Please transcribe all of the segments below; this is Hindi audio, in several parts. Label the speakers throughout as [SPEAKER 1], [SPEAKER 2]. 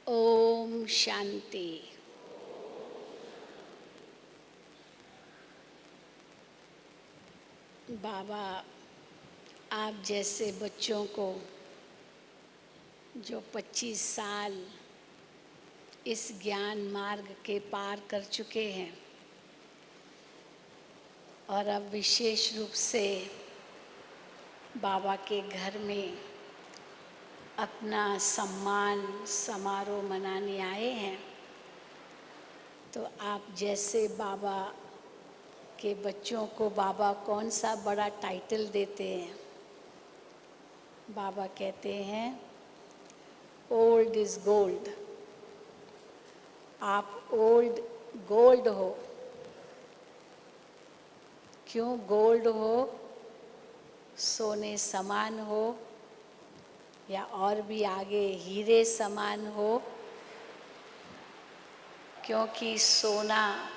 [SPEAKER 1] ओम शांति। बाबा आप जैसे बच्चों को जो 25 साल इस ज्ञान मार्ग के पार कर चुके हैं और अब विशेष रूप से बाबा के घर में अपना सम्मान समारोह मनाने आए हैं, तो आप जैसे बाबा के बच्चों को बाबा कौन सा बड़ा टाइटल देते हैं। बाबा कहते हैं ओल्ड इज गोल्ड। आप ओल्ड गोल्ड हो। क्यों गोल्ड हो? सोने समान हो या और भी आगे हीरे समान हो, क्योंकि सोना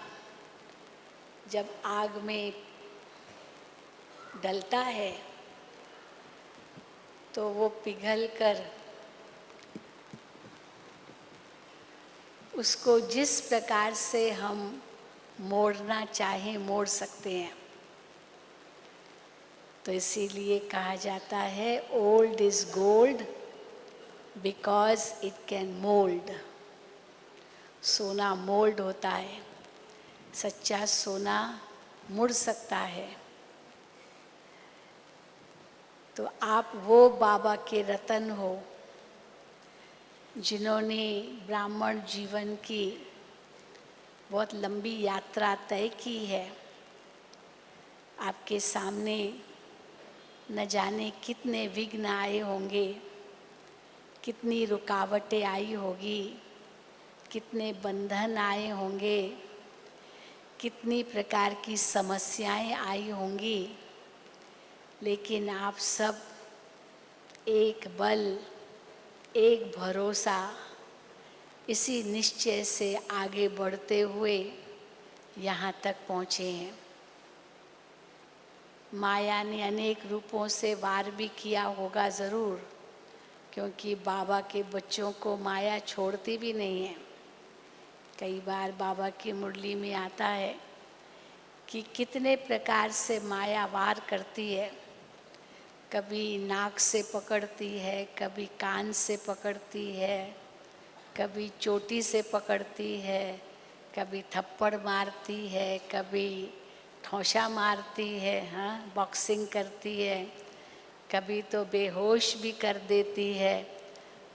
[SPEAKER 1] जब आग में डलता है तो वो पिघलकर उसको जिस प्रकार से हम मोड़ना चाहें मोड़ सकते हैं। तो इसीलिए कहा जाता है old is gold because it can mould. सोना मोल्ड होता है, सच्चा सोना मुड़ सकता है। तो आप वो बाबा के रतन हो जिन्होंने ब्राह्मण जीवन की बहुत लंबी यात्रा तय की है। आपके सामने न जाने कितने विघ्न आए होंगे, कितनी रुकावटें आई होगी, कितने बंधन आए होंगे, कितनी प्रकार की समस्याएं आई होंगी, लेकिन आप सब एक बल एक भरोसा इसी निश्चय से आगे बढ़ते हुए यहाँ तक पहुँचे हैं। माया ने अनेक रूपों से वार भी किया होगा ज़रूर, क्योंकि बाबा के बच्चों को माया छोड़ती भी नहीं है। कई बार बाबा की मुरली में आता है कि कितने प्रकार से माया वार करती है। कभी नाक से पकड़ती है, कभी कान से पकड़ती है, कभी चोटी से पकड़ती है, कभी थप्पड़ मारती है, कभी ठौंसा मारती है, हाँ बॉक्सिंग करती है, कभी तो बेहोश भी कर देती है,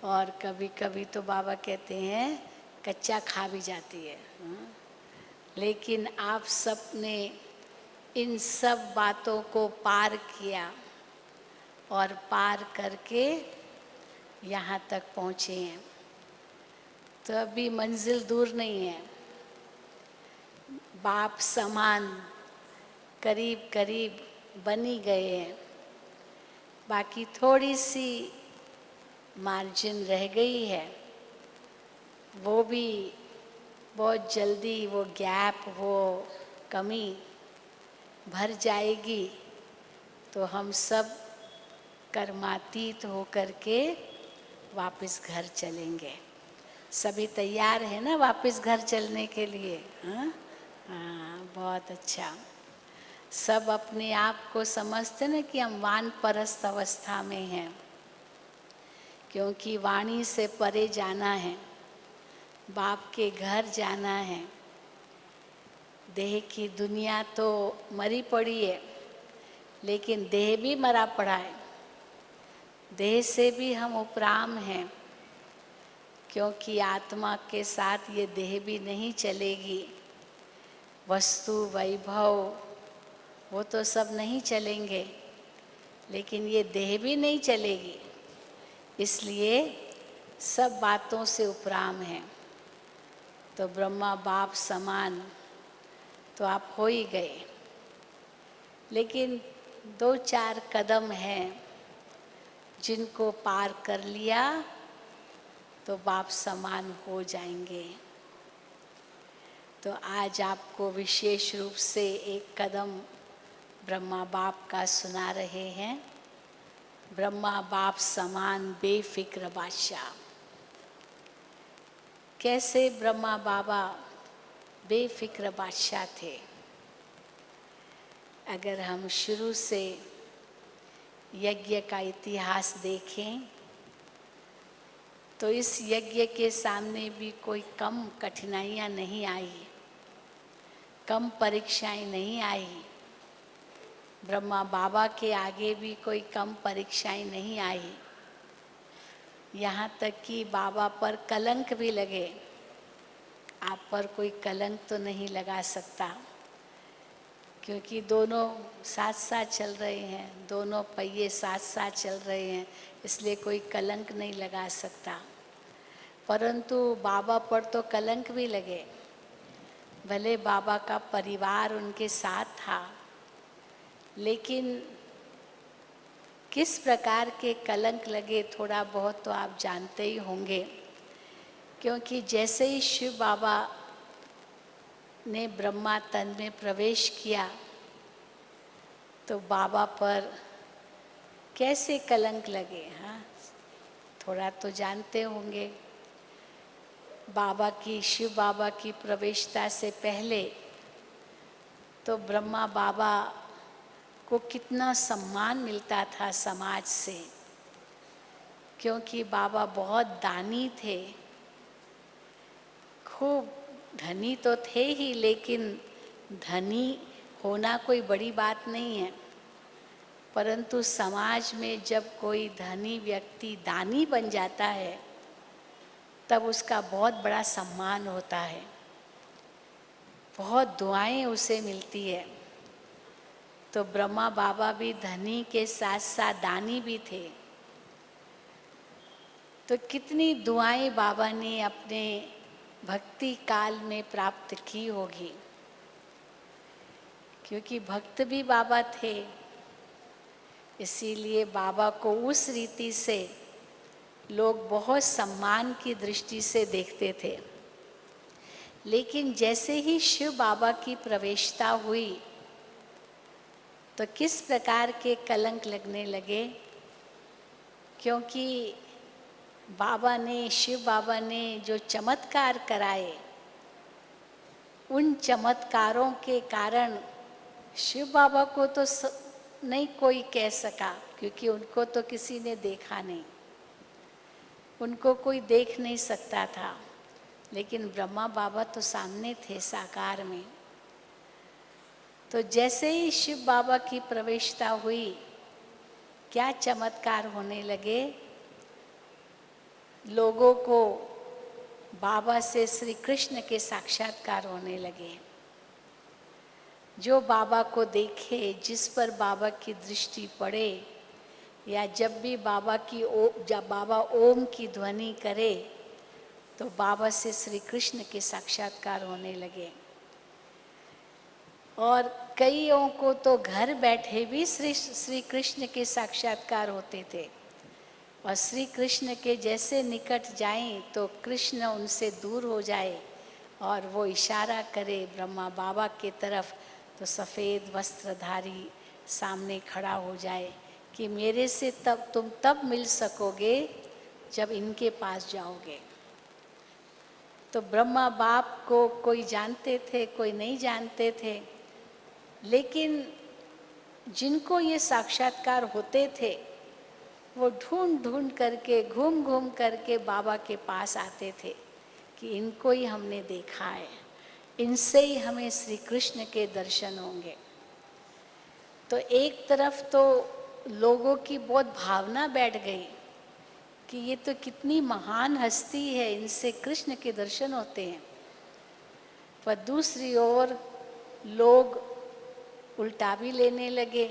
[SPEAKER 1] और कभी कभी तो बाबा कहते हैं कच्चा खा भी जाती है। हाँ? लेकिन आप सब ने इन सब बातों को पार किया और पार करके यहाँ तक पहुँचे हैं। तो अभी मंजिल दूर नहीं है। बाप समान करीब करीब बन ही गए हैं। बाकी थोड़ी सी मार्जिन रह गई है, वो भी बहुत जल्दी वो गैप, वो कमी भर जाएगी। तो हम सब कर्मातीत होकर के वापस घर चलेंगे। सभी तैयार है ना वापस घर चलने के लिए? हाँ हाँ, बहुत अच्छा। सब अपने आप को समझते ना कि हम वानप्रस्थ अवस्था में हैं, क्योंकि वाणी से परे जाना है, बाप के घर जाना है। देह की दुनिया तो मरी पड़ी है, लेकिन देह भी मरा पड़ा है। देह से भी हम उपराम हैं, क्योंकि आत्मा के साथ ये देह भी नहीं चलेगी। वस्तु वैभव वो तो सब नहीं चलेंगे, लेकिन ये देह भी नहीं चलेगी। इसलिए सब बातों से उपराम हैं। तो ब्रह्मा बाप समान तो आप हो ही गए, लेकिन 2-4 कदम हैं जिनको पार कर लिया तो बाप समान हो जाएंगे। तो आज आपको विशेष रूप से एक कदम ब्रह्मा बाप का सुना रहे हैं। ब्रह्मा बाप समान बेफिक्र बादशाह। कैसे ब्रह्मा बाबा बेफिक्र बादशाह थे। अगर हम शुरू से यज्ञ का इतिहास देखें तो इस यज्ञ के सामने भी कोई कम कठिनाइयाँ नहीं आई, कम परीक्षाएं नहीं आई। ब्रह्मा बाबा के आगे भी कोई कम परीक्षाएं नहीं आई। यहाँ तक कि बाबा पर कलंक भी लगे। आप पर कोई कलंक तो नहीं लगा सकता, क्योंकि दोनों साथ साथ चल रहे हैं, दोनों पहिए साथ साथ चल रहे हैं, इसलिए कोई कलंक नहीं लगा सकता। परंतु बाबा पर तो कलंक भी लगे। भले बाबा का परिवार उनके साथ था, लेकिन किस प्रकार के कलंक लगे थोड़ा बहुत तो आप जानते ही होंगे। क्योंकि जैसे ही शिव बाबा ने ब्रह्मा तन में प्रवेश किया तो बाबा पर कैसे कलंक लगे, हाँ थोड़ा तो जानते होंगे। शिव बाबा की प्रवेशता से पहले तो ब्रह्मा बाबा को कितना सम्मान मिलता था समाज से, क्योंकि बाबा बहुत दानी थे। खूब धनी तो थे ही, लेकिन धनी होना कोई बड़ी बात नहीं है। परंतु समाज में जब कोई धनी व्यक्ति दानी बन जाता है तब उसका बहुत बड़ा सम्मान होता है, बहुत दुआएं उसे मिलती है। तो ब्रह्मा बाबा भी धनी के साथ साथ दानी भी थे। तो कितनी दुआएं बाबा ने अपने भक्ति काल में प्राप्त की होगी, क्योंकि भक्त भी बाबा थे। इसीलिए बाबा को उस रीति से लोग बहुत सम्मान की दृष्टि से देखते थे। लेकिन जैसे ही शिव बाबा की प्रवेशता हुई तो किस प्रकार के कलंक लगने लगे, क्योंकि शिव बाबा ने जो चमत्कार कराए, उन चमत्कारों के कारण शिव बाबा को तो नहीं कोई कह सका, क्योंकि उनको तो किसी ने देखा नहीं, उनको कोई देख नहीं सकता था। लेकिन ब्रह्मा बाबा तो सामने थे साकार में। तो जैसे ही शिव बाबा की प्रवेशता हुई, क्या चमत्कार होने लगे। लोगों को बाबा से श्री कृष्ण के साक्षात्कार होने लगे। जो बाबा को देखे, जिस पर बाबा की दृष्टि पड़े, या जब भी जब बाबा ओम की ध्वनि करे तो बाबा से श्री कृष्ण के साक्षात्कार होने लगे। और कईयों को तो घर बैठे भी श्री कृष्ण के साक्षात्कार होते थे, और श्री कृष्ण के जैसे निकट जाएं तो कृष्ण उनसे दूर हो जाए और वो इशारा करे ब्रह्मा बाबा के तरफ, तो सफ़ेद वस्त्रधारी सामने खड़ा हो जाए कि मेरे से तुम तब मिल सकोगे जब इनके पास जाओगे। तो ब्रह्मा बाप को कोई जानते थे, कोई नहीं जानते थे, लेकिन जिनको ये साक्षात्कार होते थे वो ढूंढ ढूंढ करके, घूम घूम करके बाबा के पास आते थे कि इनको ही हमने देखा है, इनसे ही हमें श्री कृष्ण के दर्शन होंगे। तो एक तरफ तो लोगों की बहुत भावना बैठ गई कि ये तो कितनी महान हस्ती है, इनसे कृष्ण के दर्शन होते हैं। पर दूसरी ओर लोग उल्टा भी लेने लगे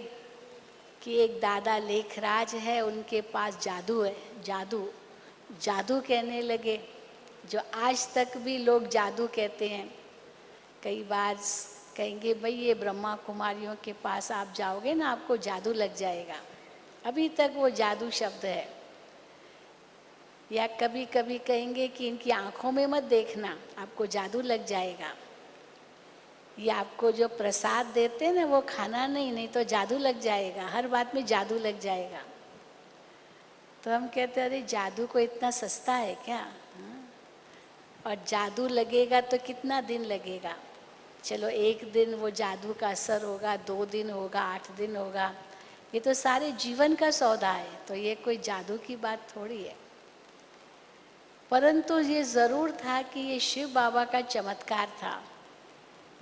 [SPEAKER 1] कि एक दादा लेखराज है, उनके पास जादू है, जादू कहने लगे, जो आज तक भी लोग जादू कहते हैं। कई बार कहेंगे भाई ये ब्रह्मा कुमारियों के पास आप जाओगे ना, आपको जादू लग जाएगा, अभी तक वो जादू शब्द है। या कभी कभी कहेंगे कि इनकी आंखों में मत देखना, आपको जादू लग जाएगा। ये आपको जो प्रसाद देते हैं ना, वो खाना नहीं तो जादू लग जाएगा, हर बात में जादू लग जाएगा। तो हम कहते हैं अरे जादू को इतना सस्ता है क्या? और जादू लगेगा तो कितना दिन लगेगा? चलो एक दिन वो जादू का असर होगा, 2 दिन होगा, 8 दिन होगा, ये तो सारे जीवन का सौदा है, तो ये कोई जादू की बात थोड़ी है। परंतु ये ज़रूर था कि ये शिव बाबा का चमत्कार था।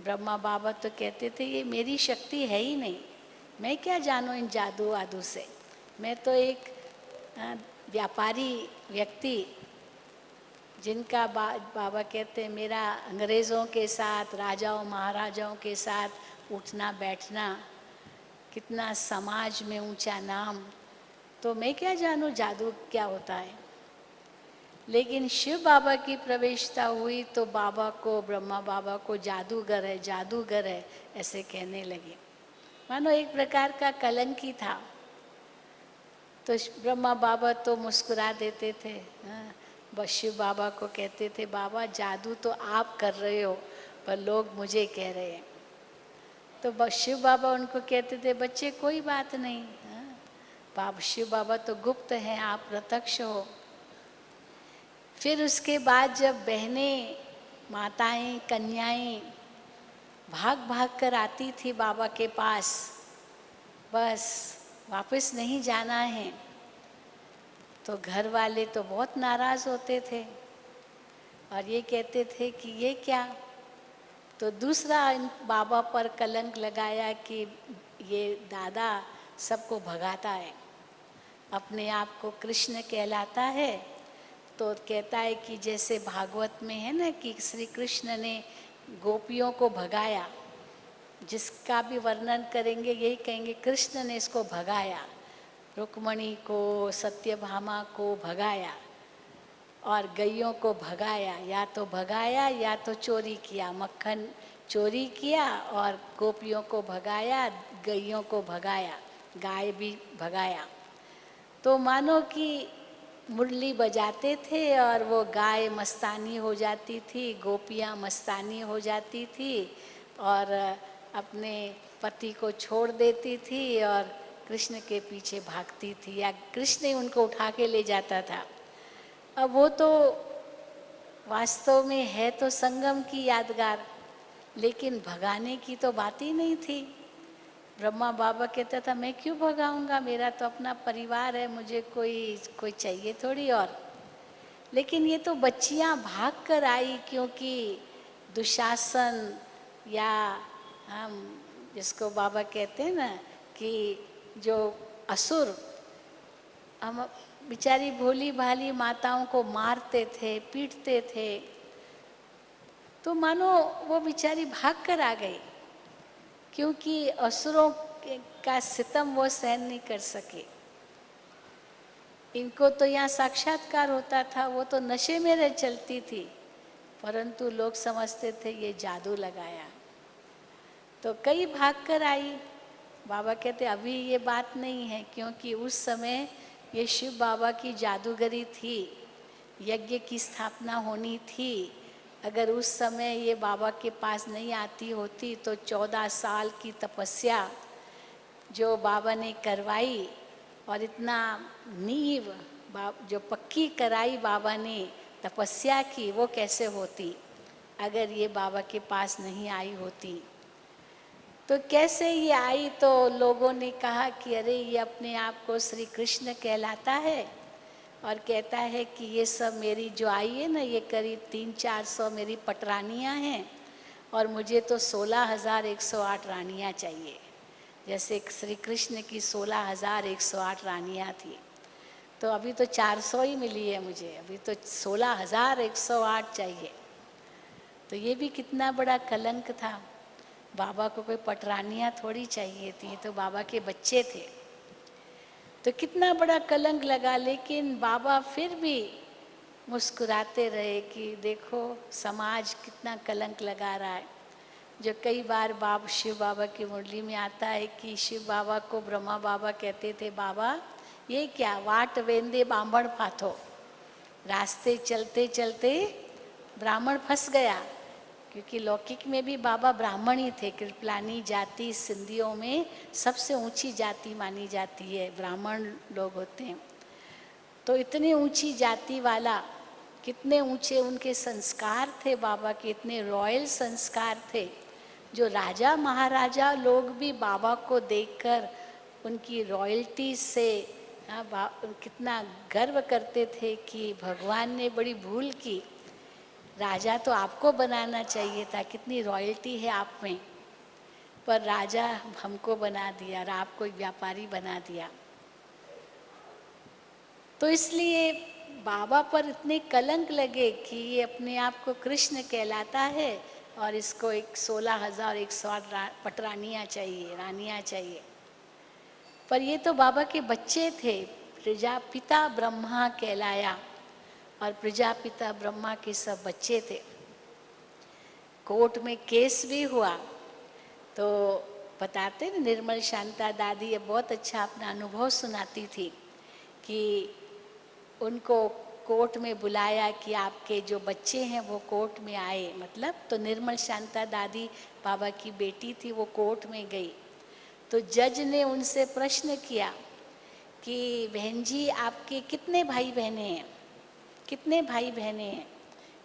[SPEAKER 1] ब्रह्मा बाबा तो कहते थे ये मेरी शक्ति है ही नहीं, मैं क्या जानूँ इन जादू वादू से, मैं तो एक व्यापारी व्यक्ति, जिनका बाबा कहते हैं मेरा अंग्रेज़ों के साथ, राजाओं महाराजाओं के साथ उठना बैठना, कितना समाज में ऊंचा नाम, तो मैं क्या जानूँ जादू क्या होता है। लेकिन शिव बाबा की प्रवेशता हुई तो बाबा को, ब्रह्मा बाबा को जादूगर है, जादूगर है ऐसे कहने लगे, मानो एक प्रकार का कलंक ही था। तो ब्रह्मा बाबा तो मुस्कुरा देते थे, बस शिव बाबा को कहते थे बाबा जादू तो आप कर रहे हो पर लोग मुझे कह रहे हैं। तो बस शिव बाबा उनको कहते थे बच्चे कोई बात नहीं, बाबा शिव बाबा तो गुप्त हैं, आप प्रत्यक्ष हो। फिर उसके बाद जब बहनें, माताएं, कन्याएं भाग भाग कर आती थी बाबा के पास, बस वापस नहीं जाना है, तो घर वाले तो बहुत नाराज़ होते थे और ये कहते थे कि ये क्या, तो दूसरा बाबा पर कलंक लगाया कि ये दादा सबको भगाता है, अपने आप को कृष्ण कहलाता है। तो कहता है कि जैसे भागवत में है ना कि श्री कृष्ण ने गोपियों को भगाया, जिसका भी वर्णन करेंगे यही कहेंगे कृष्ण ने इसको भगाया, रुक्मणी को, सत्यभामा को भगाया और गैयों को भगाया, या तो भगाया या तो चोरी किया, मक्खन चोरी किया और गोपियों को भगाया, गैयों को भगाया, गाय भी भगाया। तो मानो कि मुरली बजाते थे और वो गाय मस्तानी हो जाती थी, गोपियाँ मस्तानी हो जाती थी और अपने पति को छोड़ देती थी और कृष्ण के पीछे भागती थी, या कृष्ण ही उनको उठा के ले जाता था। अब वो तो वास्तव में है तो संगम की यादगार, लेकिन भगाने की तो बात ही नहीं थी। ब्रह्मा बाबा कहता था मैं क्यों भगाऊंगा, मेरा तो अपना परिवार है, मुझे कोई चाहिए थोड़ी और। लेकिन ये तो बच्चियां भाग कर आई, क्योंकि दुशासन या हम जिसको बाबा कहते हैं ना कि जो असुर, हम बेचारी भोली भाली माताओं को मारते थे, पीटते थे, तो मानो वो बेचारी भाग कर आ गई, क्योंकि असुरों का सितम वो सहन नहीं कर सके। इनको तो यहाँ साक्षात्कार होता था, वो तो नशे में रह चलती थी, परंतु लोग समझते थे ये जादू लगाया, तो कई भाग कर आई। बाबा कहते अभी ये बात नहीं है, क्योंकि उस समय ये शिव बाबा की जादूगरी थी, यज्ञ की स्थापना होनी थी। अगर उस समय ये बाबा के पास नहीं आती होती तो 14 साल की तपस्या जो बाबा ने करवाई और इतना नींव जो पक्की कराई बाबा ने तपस्या की, वो कैसे होती अगर ये बाबा के पास नहीं आई होती। तो कैसे ये आई, तो लोगों ने कहा कि अरे ये अपने आप को श्री कृष्ण कहलाता है और कहता है कि ये सब मेरी जो आई है ना, ये करीब 300-400 मेरी पटरानियाँ हैं और मुझे तो 16,108 रानियाँ चाहिए। जैसे श्री कृष्ण की 16,108 रानियाँ थी, तो अभी तो 400 ही मिली है मुझे, अभी तो 16,108 चाहिए। तो ये भी कितना बड़ा कलंक था। बाबा को कोई पटरानियाँ थोड़ी चाहिए थी, तो बाबा के बच्चे थे, तो कितना बड़ा कलंक लगा। लेकिन बाबा फिर भी मुस्कुराते रहे कि देखो समाज कितना कलंक लगा रहा है। जो कई बार शिव बाबा की मुरली में आता है कि शिव बाबा को ब्रह्मा बाबा कहते थे बाबा ये क्या, वाट वेंदे बामण फाथो, रास्ते चलते चलते ब्राह्मण फंस गया, क्योंकि लौकिक में भी बाबा ब्राह्मण ही थे। कृपलानी जाति सिंधियों में सबसे ऊंची जाति मानी जाती है, ब्राह्मण लोग होते हैं। तो इतनी ऊंची जाति वाला कितने ऊंचे उनके संस्कार थे बाबा के, इतने रॉयल संस्कार थे, जो राजा महाराजा लोग भी बाबा को देखकर उनकी रॉयल्टी से कितना गर्व करते थे कि भगवान ने बड़ी भूल की, राजा तो आपको बनाना चाहिए था, कितनी रॉयल्टी है आप में, पर राजा हमको बना दिया और आपको एक व्यापारी बना दिया। तो इसलिए बाबा पर इतने कलंक लगे कि ये अपने आप को कृष्ण कहलाता है और इसको 16,108 पटरानियाँ चाहिए, रानियाँ चाहिए। पर ये तो बाबा के बच्चे थे, प्रजापिता ब्रह्मा कहलाया और प्रजापिता ब्रह्मा के सब बच्चे थे। कोर्ट में केस भी हुआ तो बताते न, निर्मल शांता दादी ये बहुत अच्छा अपना अनुभव सुनाती थी कि उनको कोर्ट में बुलाया कि आपके जो बच्चे हैं वो कोर्ट में आए, मतलब तो निर्मल शांता दादी बाबा की बेटी थी, वो कोर्ट में गई तो जज ने उनसे प्रश्न किया कि बहन जी आपके कितने भाई बहने हैं, कितने भाई बहने हैं,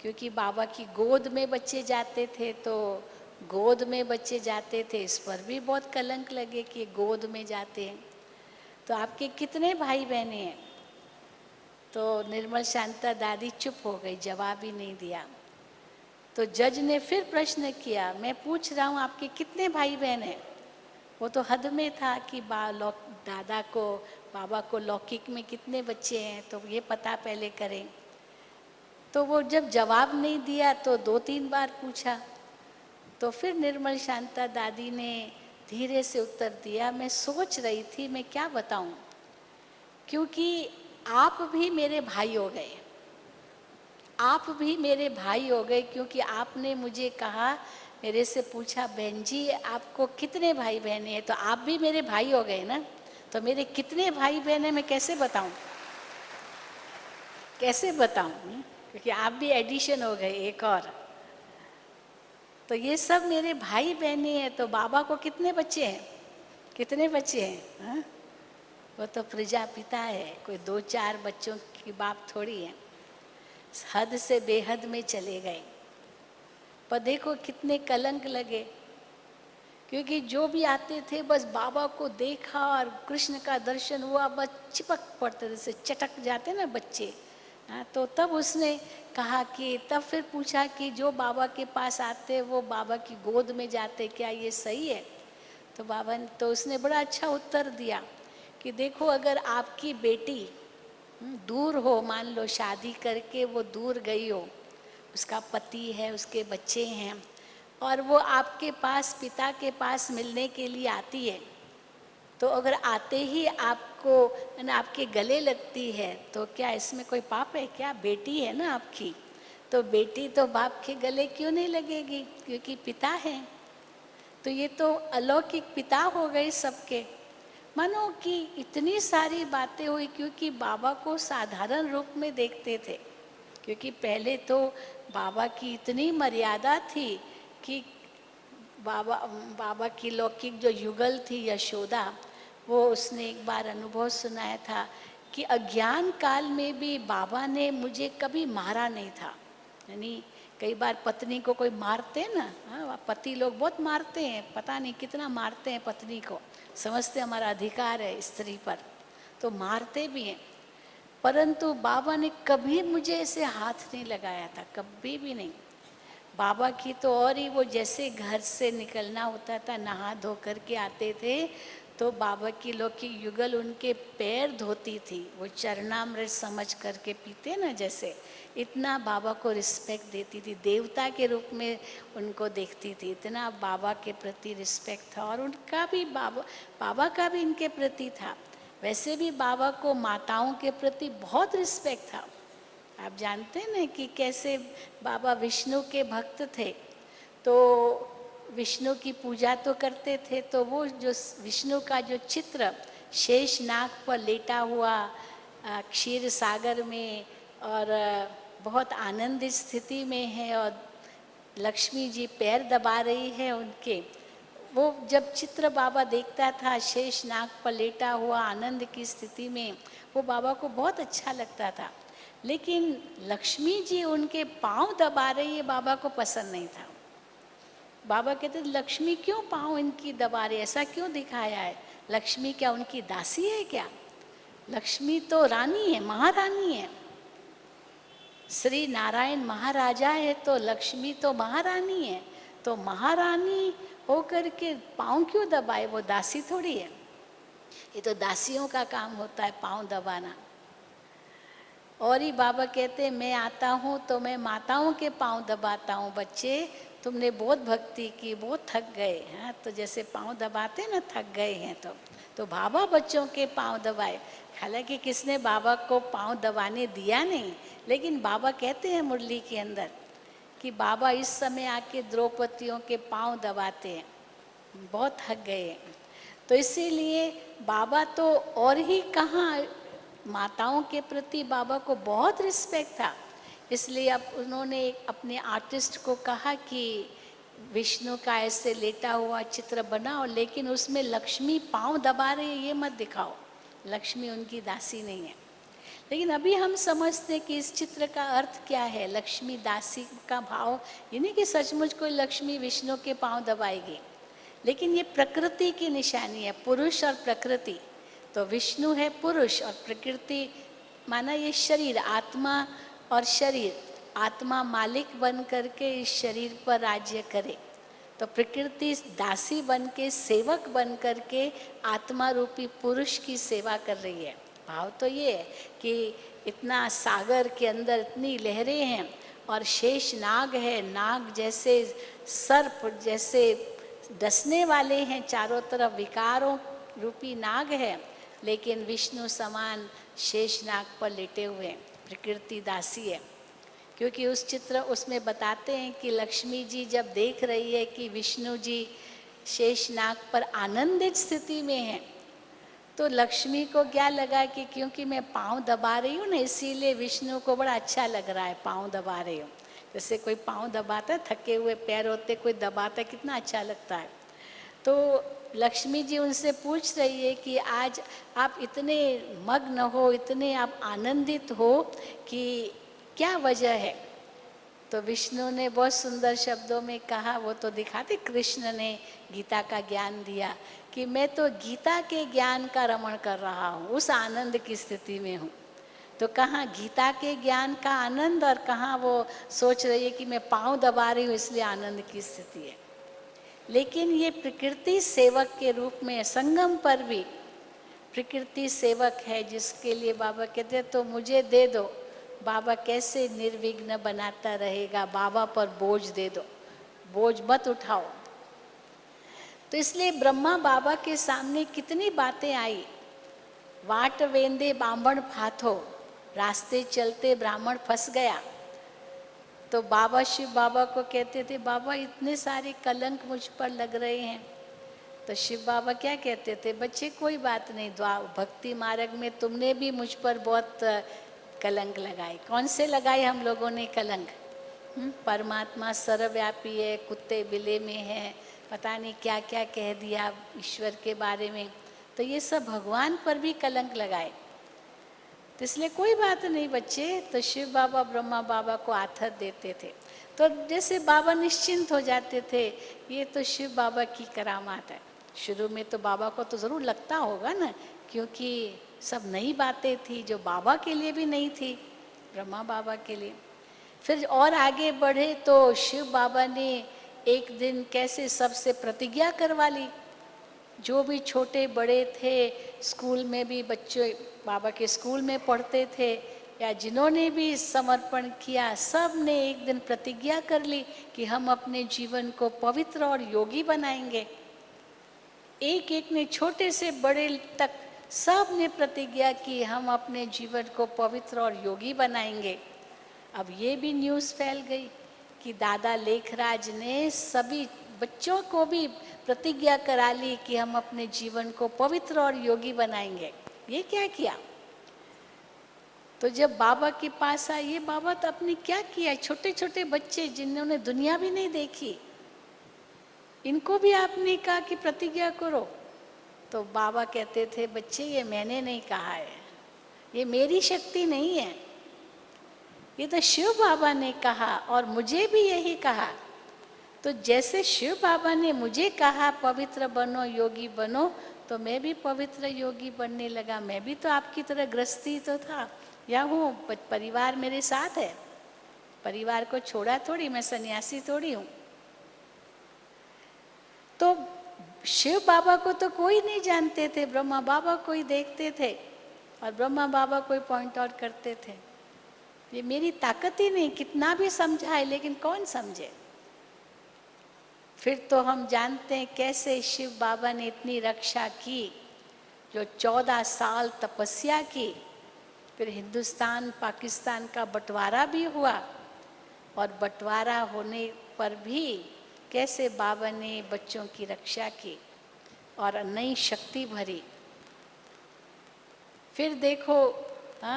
[SPEAKER 1] क्योंकि बाबा की गोद में बच्चे जाते थे तो गोद में बच्चे जाते थे, इस पर भी बहुत कलंक लगे कि गोद में जाते हैं, तो आपके कितने भाई बहने हैं। तो निर्मल शांता दादी चुप हो गई, जवाब ही नहीं दिया। तो जज ने फिर प्रश्न किया, मैं पूछ रहा हूँ आपके कितने भाई बहन हैं। वो तो हद में था कि दादा को, बाबा को लौकिक में कितने बच्चे हैं तो ये पता पहले करें। तो वो जब जवाब नहीं दिया तो 2-3 बार पूछा, तो फिर निर्मल शांता दादी ने धीरे से उत्तर दिया, मैं सोच रही थी मैं क्या बताऊं, क्योंकि आप भी मेरे भाई हो गए, आप भी मेरे भाई हो गए, क्योंकि आपने मुझे कहा, मेरे से पूछा बहन जी आपको कितने भाई बहने हैं, तो आप भी मेरे भाई हो गए ना, तो मेरे कितने भाई बहन हैं मैं कैसे बताऊं, कैसे बताऊं, क्योंकि आप भी एडिशन हो गए एक और, तो ये सब मेरे भाई बहने हैं। तो बाबा को कितने बच्चे हैं, कितने बच्चे हैं हा? वो तो प्रजापिता है, कोई 2-4 बच्चों की बाप थोड़ी है, हद से बेहद में चले गए। पर देखो कितने कलंक लगे, क्योंकि जो भी आते थे बस बाबा को देखा और कृष्ण का दर्शन हुआ, बस चिपक पड़ते, जैसे चटक जाते ना बच्चे। हाँ, तो तब उसने कहा कि, तब फिर पूछा कि जो बाबा के पास आते वो बाबा की गोद में जाते, क्या ये सही है। तो बाबा ने, तो उसने बड़ा अच्छा उत्तर दिया कि देखो अगर आपकी बेटी दूर हो, मान लो शादी करके वो दूर गई हो, उसका पति है, उसके बच्चे हैं, और वो आपके पास, पिता के पास मिलने के लिए आती है, तो अगर आते ही आपको ना आपके गले लगती है तो क्या इसमें कोई पाप है क्या, बेटी है ना आपकी, तो बेटी तो बाप के गले क्यों नहीं लगेगी, क्योंकि पिता है। तो ये तो अलौकिक पिता हो गए सबके। मानो कि इतनी सारी बातें हुई, क्योंकि बाबा को साधारण रूप में देखते थे, क्योंकि पहले तो बाबा की इतनी मर्यादा थी कि बाबा की लौकिक जो युगल थी यशोदा, वो उसने एक बार अनुभव सुनाया था कि अज्ञान काल में भी बाबा ने मुझे कभी मारा नहीं था। यानी कई बार पत्नी को कोई मारते हैं ना, हाँ, पति लोग बहुत मारते हैं, पता नहीं कितना मारते हैं पत्नी को, समझते हमारा अधिकार है स्त्री पर, तो मारते भी हैं। परंतु बाबा ने कभी मुझे ऐसे हाथ नहीं लगाया था, कभी भी नहीं। बाबा की तो और ही, वो जैसे घर से निकलना होता था, नहा धो करके आते थे, तो बाबा की लौकिक युगल उनके पैर धोती थी, वो चरणामृत समझ करके पीते ना, जैसे इतना बाबा को रिस्पेक्ट देती थी, देवता के रूप में उनको देखती थी, इतना बाबा के प्रति रिस्पेक्ट था। और उनका भी बाबा का भी इनके प्रति था। वैसे भी बाबा को माताओं के प्रति बहुत रिस्पेक्ट था। आप जानते हैं ना कि कैसे बाबा विष्णु के भक्त थे, तो विष्णु की पूजा तो करते थे, तो वो जो विष्णु का जो चित्र शेष नाग पर लेटा हुआ क्षीर सागर में और बहुत आनंदित स्थिति में है, और लक्ष्मी जी पैर दबा रही है उनके, वो जब चित्र बाबा देखता था शेष नाग पर लेटा हुआ आनंद की स्थिति में, वो बाबा को बहुत अच्छा लगता था। लेकिन लक्ष्मी जी उनके पांव दबा रही है, बाबा को पसंद नहीं था। बाबा कहते लक्ष्मी क्यों पांव इनकी दबा रही, ऐसा क्यों दिखाया है? लक्ष्मी क्या उनकी दासी है क्या? लक्ष्मी तो रानी है, महारानी है। श्री नारायण महाराजा है तो लक्ष्मी तो महारानी है। तो महारानी होकर के पांव क्यों दबाए? वो दासी थोड़ी है। ये तो दासियों का काम होता है पांव दबाना। और ही बाबा कहते मैं आता हूँ तो मैं माताओं के पांव दबाता हूँ। बच्चे तुमने बहुत भक्ति की, बहुत थक गए हैं, तो जैसे पांव दबाते ना, थक गए हैं तो बाबा बच्चों के पांव दबाए। हालांकि किसने बाबा को पांव दबाने दिया नहीं, लेकिन बाबा कहते हैं मुरली के अंदर कि बाबा इस समय आके द्रौपदियों के पांव दबाते हैं, बहुत थक गए हैं। तो इसीलिए बाबा तो और ही कहाँ, माताओं के प्रति बाबा को बहुत रिस्पेक्ट था। इसलिए अब उन्होंने अपने आर्टिस्ट को कहा कि विष्णु का ऐसे लेटा हुआ चित्र बनाओ, लेकिन उसमें लक्ष्मी पांव दबा रही है ये मत दिखाओ, लक्ष्मी उनकी दासी नहीं है। लेकिन अभी हम समझते हैं कि इस चित्र का अर्थ क्या है। लक्ष्मी दासी का भाव ये नहीं कि सचमुच कोई लक्ष्मी विष्णु के पांव दबाएगी, लेकिन ये प्रकृति की निशानी है, पुरुष और प्रकृति। तो विष्णु है पुरुष और प्रकृति माना ये शरीर, आत्मा और शरीर। आत्मा मालिक बन करके इस शरीर पर राज्य करे, तो प्रकृति दासी बन के, सेवक बन करके आत्मा रूपी पुरुष की सेवा कर रही है। भाव तो ये है कि इतना सागर के अंदर इतनी लहरें हैं और शेष नाग है, नाग जैसे सर्प जैसे डसने वाले हैं, चारों तरफ विकारों रूपी नाग है, लेकिन विष्णु समान शेष नाग पर लेटे हुए हैं। प्रकृति दासी है, क्योंकि उस चित्र उसमें बताते हैं कि लक्ष्मी जी जब देख रही है कि विष्णु जी शेष नाग पर आनंदित स्थिति में हैं, तो लक्ष्मी को क्या लगा कि क्योंकि मैं पाँव दबा रही हूँ ना, इसीलिए विष्णु को बड़ा अच्छा लग रहा है पाँव दबा रही हूँ। जैसे कोई पाँव दबाता है, थके हुए पैर होते कोई दबाता है, कितना अच्छा लगता है। तो लक्ष्मी जी उनसे पूछ रही है कि आज आप इतने मग्न हो, इतने आप आनंदित हो कि क्या वजह है? तो विष्णु ने बहुत सुंदर शब्दों में कहा, वो तो दिखाते कृष्ण ने गीता का ज्ञान दिया कि मैं तो गीता के ज्ञान का रमण कर रहा हूँ, उस आनंद की स्थिति में हूँ। तो कहाँ गीता के ज्ञान का आनंद और कहाँ वो सोच रही है कि मैं पाँव दबा रही हूँ इसलिए आनंद की स्थिति है। लेकिन ये प्रकृति सेवक के रूप में संगम पर भी प्रकृति सेवक है, जिसके लिए बाबा कहते हैं तो मुझे दे दो। बाबा कैसे निर्विघ्न बनाता रहेगा, बाबा पर बोझ दे दो, बोझ मत उठाओ। तो इसलिए ब्रह्मा बाबा के सामने कितनी बातें आई। वाट वेंदे बामण फाथो, रास्ते चलते ब्राह्मण फंस गया। तो बाबा शिव बाबा को कहते थे बाबा इतने सारे कलंक मुझ पर लग रहे हैं। तो शिव बाबा क्या कहते थे, बच्चे कोई बात नहीं, भक्ति मार्ग में तुमने भी मुझ पर बहुत कलंक लगाए। कौन से लगाए हम लोगों ने कलंक? परमात्मा सर्वव्यापी है, कुत्ते बिले में है, पता नहीं क्या क्या कह दिया ईश्वर के बारे में। तो ये सब भगवान पर भी कलंक लगाए। तो इसलिए कोई बात नहीं बच्चे। तो शिव बाबा ब्रह्मा बाबा को आथत देते थे, तो जैसे बाबा निश्चिंत हो जाते थे। ये तो शिव बाबा की करामात है। शुरू में तो बाबा को तो ज़रूर लगता होगा ना, क्योंकि सब नई बातें थी जो बाबा के लिए भी नहीं थी, ब्रह्मा बाबा के लिए। फिर और आगे बढ़े तो शिव बाबा ने एक दिन कैसे सबसे प्रतिज्ञा करवा ली। जो भी छोटे बड़े थे, स्कूल में भी बच्चे बाबा के स्कूल में पढ़ते थे या जिन्होंने भी समर्पण किया, सब ने एक दिन प्रतिज्ञा कर ली कि हम अपने जीवन को पवित्र और योगी बनाएंगे। एक एक ने, छोटे से बड़े तक सब ने प्रतिज्ञा की हम अपने जीवन को पवित्र और योगी बनाएंगे। अब ये भी न्यूज़ फैल गई कि दादा लेखराज ने सभी बच्चों को भी प्रतिज्ञा करा ली कि हम अपने जीवन को पवित्र और योगी बनाएंगे। ये क्या किया? तो जब बाबा के पास आए, ये बाबा तो अपने क्या किया, छोटे छोटे बच्चे जिन्होंने दुनिया भी नहीं देखी, इनको भी आपने कहा कि प्रतिज्ञा करो। तो बाबा कहते थे बच्चे ये मैंने नहीं कहा है, ये मेरी शक्ति नहीं है, ये तो शिव बाबा ने कहा और मुझे भी यही कहा। तो जैसे शिव बाबा ने मुझे कहा पवित्र बनो, योगी बनो, तो मैं भी पवित्र योगी बनने लगा। मैं भी तो आपकी तरह गृहस्थी तो था या हूँ, परिवार मेरे साथ है, परिवार को छोड़ा थोड़ी, मैं सन्यासी थोड़ी हूँ। तो शिव बाबा को तो कोई नहीं जानते थे, ब्रह्मा बाबा को ही देखते थे और ब्रह्मा बाबा को ही पॉइंट आउट करते थे। ये मेरी ताकत ही नहीं, कितना भी समझाए लेकिन कौन समझे। फिर तो हम जानते हैं कैसे शिव बाबा ने इतनी रक्षा की, जो 14 साल तपस्या की। फिर हिंदुस्तान पाकिस्तान का बंटवारा भी हुआ और बंटवारा होने पर भी कैसे बाबा ने बच्चों की रक्षा की और नई शक्ति भरी। फिर देखो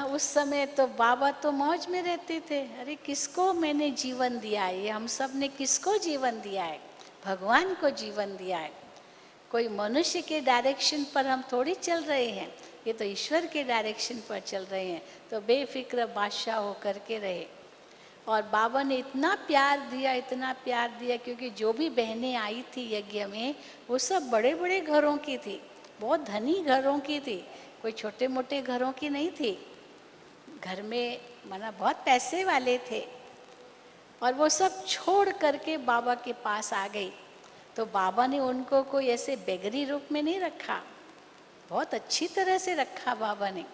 [SPEAKER 1] उस समय तो बाबा तो मौज में रहते थे। अरे किसको मैंने जीवन दिया है, ये हम सब ने किसको जीवन दिया है? भगवान को जीवन दिया है। कोई मनुष्य के डायरेक्शन पर हम थोड़ी चल रहे हैं, ये तो ईश्वर के डायरेक्शन पर चल रहे हैं। तो बेफिक्र बादशाह होकर के रहे। और बाबा ने इतना प्यार दिया, इतना प्यार दिया, क्योंकि जो भी बहनें आई थी यज्ञ में वो सब बड़े बड़े घरों की थी, बहुत धनी घरों की थी, कोई छोटे मोटे घरों की नहीं थी। घर में माना बहुत पैसे वाले थे और वो सब छोड़ करके बाबा के पास आ गई। तो बाबा ने उनको कोई ऐसे बेगरी रूप में नहीं रखा, बहुत अच्छी तरह से रखा बाबा ने।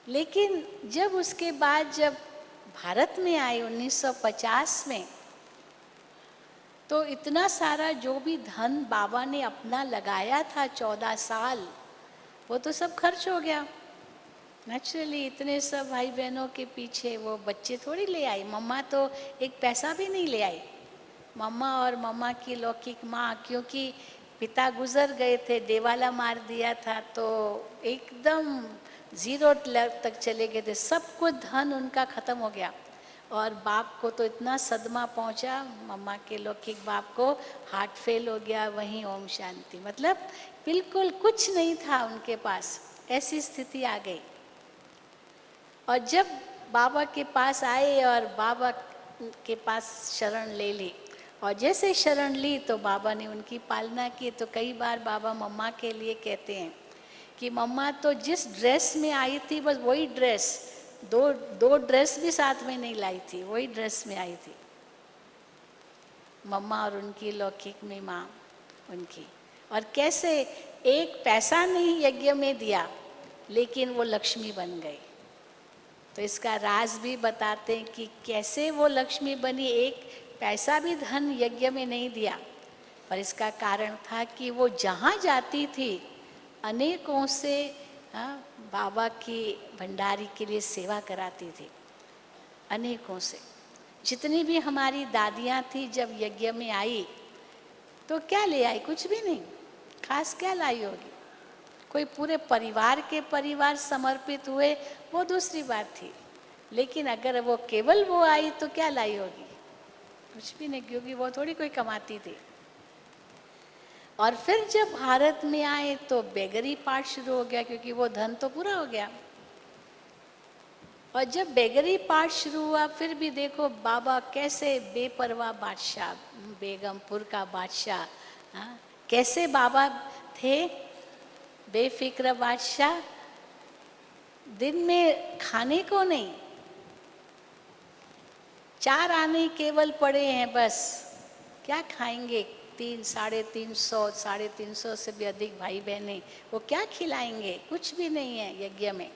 [SPEAKER 1] लेकिन जब उसके बाद जब भारत में आए 1950 में, तो इतना सारा जो भी धन बाबा ने अपना लगाया था 14 साल, वो तो सब खर्च हो गया। नेचुरली इतने सब भाई बहनों के पीछे वो बच्चे थोड़ी ले आई। मम्मा तो एक पैसा भी नहीं ले आई, मम्मा और मम्मा की लौकिक माँ, क्योंकि पिता गुजर गए थे, देवाला मार दिया था, तो एकदम जीरो तक चले गए थे, सब कुछ धन उनका खत्म हो गया। और बाप को तो इतना सदमा पहुंचा, मम्मा के लौकिक बाप को हार्ट फेल हो गया, वहीं ओम शांति, मतलब बिल्कुल कुछ नहीं था उनके पास, ऐसी स्थिति आ गई। और जब बाबा के पास आए और बाबा के पास शरण ले ली, और जैसे शरण ली तो बाबा ने उनकी पालना की। तो कई बार बाबा मम्मा के लिए कहते हैं कि मम्मा तो जिस ड्रेस में आई थी बस वही ड्रेस, दो ड्रेस भी साथ में नहीं लाई थी, वही ड्रेस में आई थी मम्मा और उनकी लौकिक में माँ उनकी। और कैसे एक पैसा नहीं यज्ञ में दिया, लेकिन वो लक्ष्मी बन गई। तो इसका राज भी बताते हैं कि कैसे वो लक्ष्मी बनी। एक पैसा भी धन यज्ञ में नहीं दिया, पर इसका कारण था कि वो जहाँ जाती थी अनेकों से बाबा की भंडारी के लिए सेवा कराती थी, अनेकों से। जितनी भी हमारी दादियाँ थी जब यज्ञ में आई तो क्या ले आई? कुछ भी नहीं, खास क्या लाई होगी। कोई पूरे परिवार के परिवार समर्पित हुए वो दूसरी बात थी, लेकिन अगर वो केवल वो आई तो क्या लाई होगी? कुछ भी नहीं, क्योंकि वो थोड़ी कोई कमाती थी। और फिर जब भारत में आए तो बेगरी पार्ट शुरू हो गया, क्योंकि वो धन तो पूरा हो गया। और जब बेगरी पार्ट शुरू हुआ, फिर भी देखो बाबा कैसे बेपरवाह बादशाह, बेगमपुर का बादशाह, कैसे बाबा थे बेफिक्र बादशाह। दिन में खाने को नहीं, 4 आने केवल पड़े हैं बस, क्या खाएंगे? 300-350 से भी अधिक भाई बहनें, वो क्या खिलाएंगे? कुछ भी नहीं है यज्ञ में।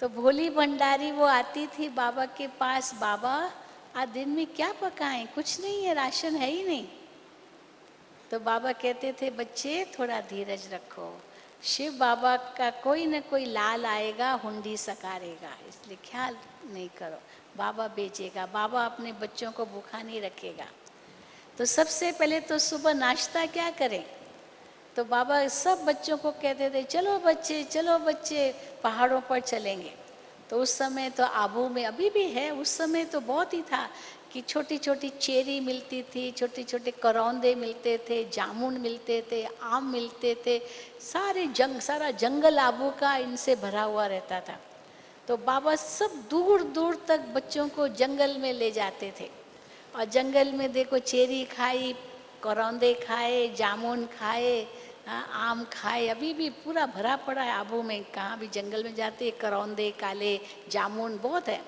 [SPEAKER 1] तो भोली भंडारी वो आती थी बाबा के पास, बाबा आज दिन में क्या पकाएं? कुछ नहीं है, राशन है ही नहीं। तो बाबा कहते थे बच्चे थोड़ा धीरज रखो, शिव बाबा का कोई न कोई लाल आएगा, हुंडी सकारेगा, इसलिए ख्याल नहीं करो, बाबा बेचेगा, बाबा अपने बच्चों को भूखा नहीं रखेगा। तो सबसे पहले तो सुबह नाश्ता क्या करें? तो बाबा सब बच्चों को कहते थे चलो बच्चे, चलो बच्चे, पहाड़ों पर चलेंगे। तो उस समय तो आबू में अभी भी है, उस समय तो बहुत ही था कि छोटी छोटी चेरी मिलती थी, छोटे छोटे करौंदे मिलते थे, जामुन मिलते थे, आम मिलते थे, सारा जंगल आबू का इनसे भरा हुआ रहता था। तो बाबा सब दूर दूर तक बच्चों को जंगल में ले जाते थे, और जंगल में देखो चेरी खाई, करौंदे खाए, जामुन खाए, आम खाए। अभी भी पूरा भरा पड़ा है आबू में, कहाँ भी जंगल में जाते करौंदे, काले जामुन बहुत है।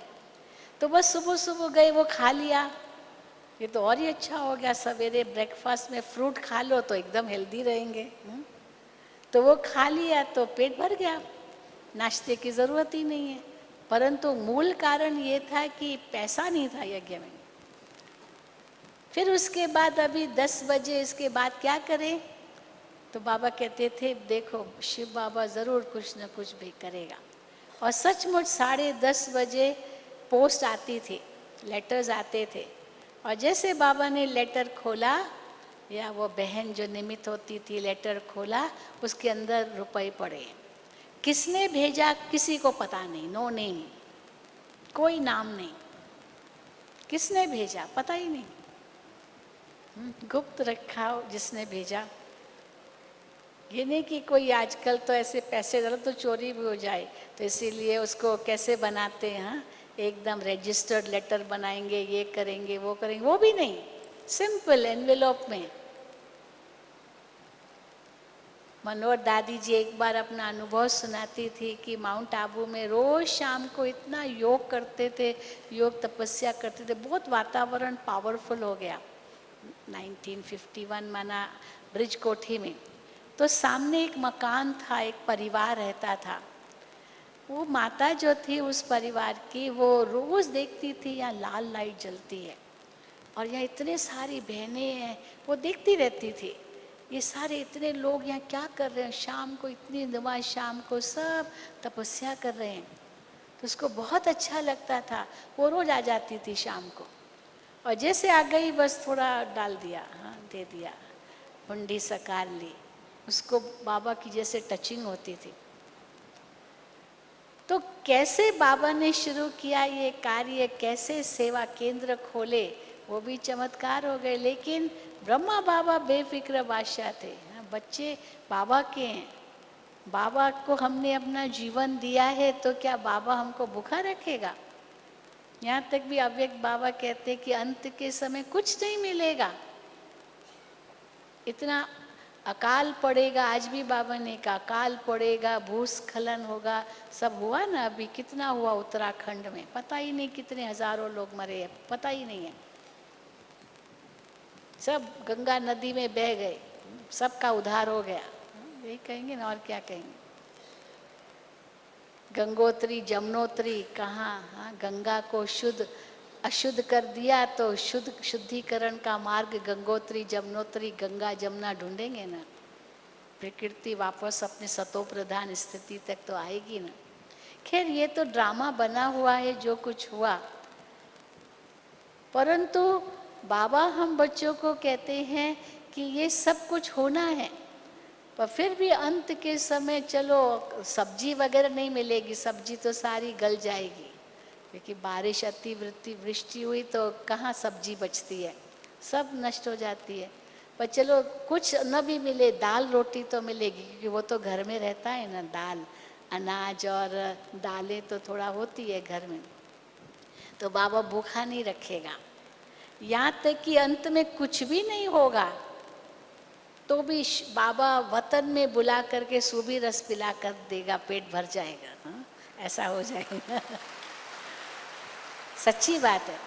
[SPEAKER 1] तो बस सुबह सुबह गए, वो खा लिया, ये तो और ही अच्छा हो गया, सवेरे ब्रेकफास्ट में फ्रूट खा लो तो एकदम हेल्दी रहेंगे। तो वो खा लिया तो पेट भर गया, नाश्ते की ज़रूरत ही नहीं है। परंतु मूल कारण ये था कि पैसा नहीं था यज्ञ में। फिर उसके बाद अभी 10 बजे इसके बाद क्या करें? तो बाबा कहते थे देखो शिव बाबा ज़रूर कुछ न कुछ भी करेगा। और सचमुच 10:30 बजे पोस्ट आती थी, लेटर्स आते थे, और जैसे बाबा ने लेटर खोला, या वो बहन जो निमित्त होती थी लेटर खोला, उसके अंदर रुपए पड़े। किसने भेजा किसी को पता नहीं, नो नेम, कोई नाम नहीं, किसने भेजा पता ही नहीं, गुप्त रखा जिसने भेजा। ये नहीं कि कोई आजकल तो ऐसे पैसे डालो तो चोरी भी हो जाए, तो इसीलिए उसको कैसे बनाते हैं, एकदम रजिस्टर्ड लेटर बनाएंगे, ये करेंगे वो करेंगे, वो भी नहीं, सिंपल एनवेलप में। मनोहर दादी जी एक बार अपना अनुभव सुनाती थी कि माउंट आबू में रोज शाम को इतना योग करते थे, योग तपस्या करते थे, बहुत वातावरण पावरफुल हो गया। 1951 माना ब्रिज कोठी में, तो सामने एक मकान था, एक परिवार रहता था। वो माता जो थी उस परिवार की, वो रोज देखती थी यहाँ लाल लाइट जलती है और यहाँ इतने सारी बहनें हैं, वो देखती रहती थी ये सारे इतने लोग यहाँ क्या कर रहे हैं, शाम को इतनी नमाज, शाम को सब तपस्या कर रहे हैं। तो उसको बहुत अच्छा लगता था, वो रोज आ जाती थी शाम को, और जैसे आ गई बस थोड़ा डाल दिया, हाँ दे दिया, हुंडी सकार ली, उसको बाबा की जैसे टचिंग होती थी। तो कैसे बाबा ने शुरू किया ये कार्य, कैसे सेवा केंद्र खोले, वो भी चमत्कार हो गए। लेकिन ब्रह्मा बाबा बेफिक्र बादशाह थे, बच्चे बाबा के हैं, बाबा को हमने अपना जीवन दिया है, तो क्या बाबा हमको भूखा रखेगा? यहाँ तक भी अव्यक्त बाबा कहते हैं कि अंत के समय कुछ नहीं मिलेगा, इतना अकाल पड़ेगा। आज भी बाबा ने कहा अकाल पड़ेगा, भूस्खलन होगा, सब हुआ ना, अभी कितना हुआ उत्तराखंड में, पता ही नहीं कितने हजारों लोग मरे हैं, पता ही नहीं है, सब गंगा नदी में बह गए, सबका उद्धार हो गया, यही कहेंगे ना, और क्या कहेंगे। गंगोत्री जमुनोत्री कहाँ, हाँ गंगा को शुद्ध अशुद्ध कर दिया तो शुद्धिकरण का मार्ग गंगोत्री जमुनोत्री, गंगा जमुना ढूंढेंगे ना, प्रकृति वापस अपने सतो प्रधान स्थिति तक तो आएगी ना। खैर ये तो ड्रामा बना हुआ है जो कुछ हुआ, परंतु बाबा हम बच्चों को कहते हैं कि ये सब कुछ होना है, पर फिर भी अंत के समय चलो सब्जी वगैरह नहीं मिलेगी, सब्जी तो सारी गल जाएगी, क्योंकि बारिश अतिवृष्टि वृष्टि हुई तो कहाँ सब्जी बचती है, सब नष्ट हो जाती है। पर चलो कुछ न भी मिले, दाल रोटी तो मिलेगी, क्योंकि वो तो घर में रहता है ना, दाल अनाज और दालें तो थोड़ा होती है घर में, तो बाबा भूखा नहीं रखेगा। यहाँ तक कि अंत में कुछ भी नहीं होगा तो भी बाबा वतन में बुला करके सूबी रस पिला कर देगा, पेट भर जाएगा, हाँ? ऐसा हो जाएगा सच्ची बात है।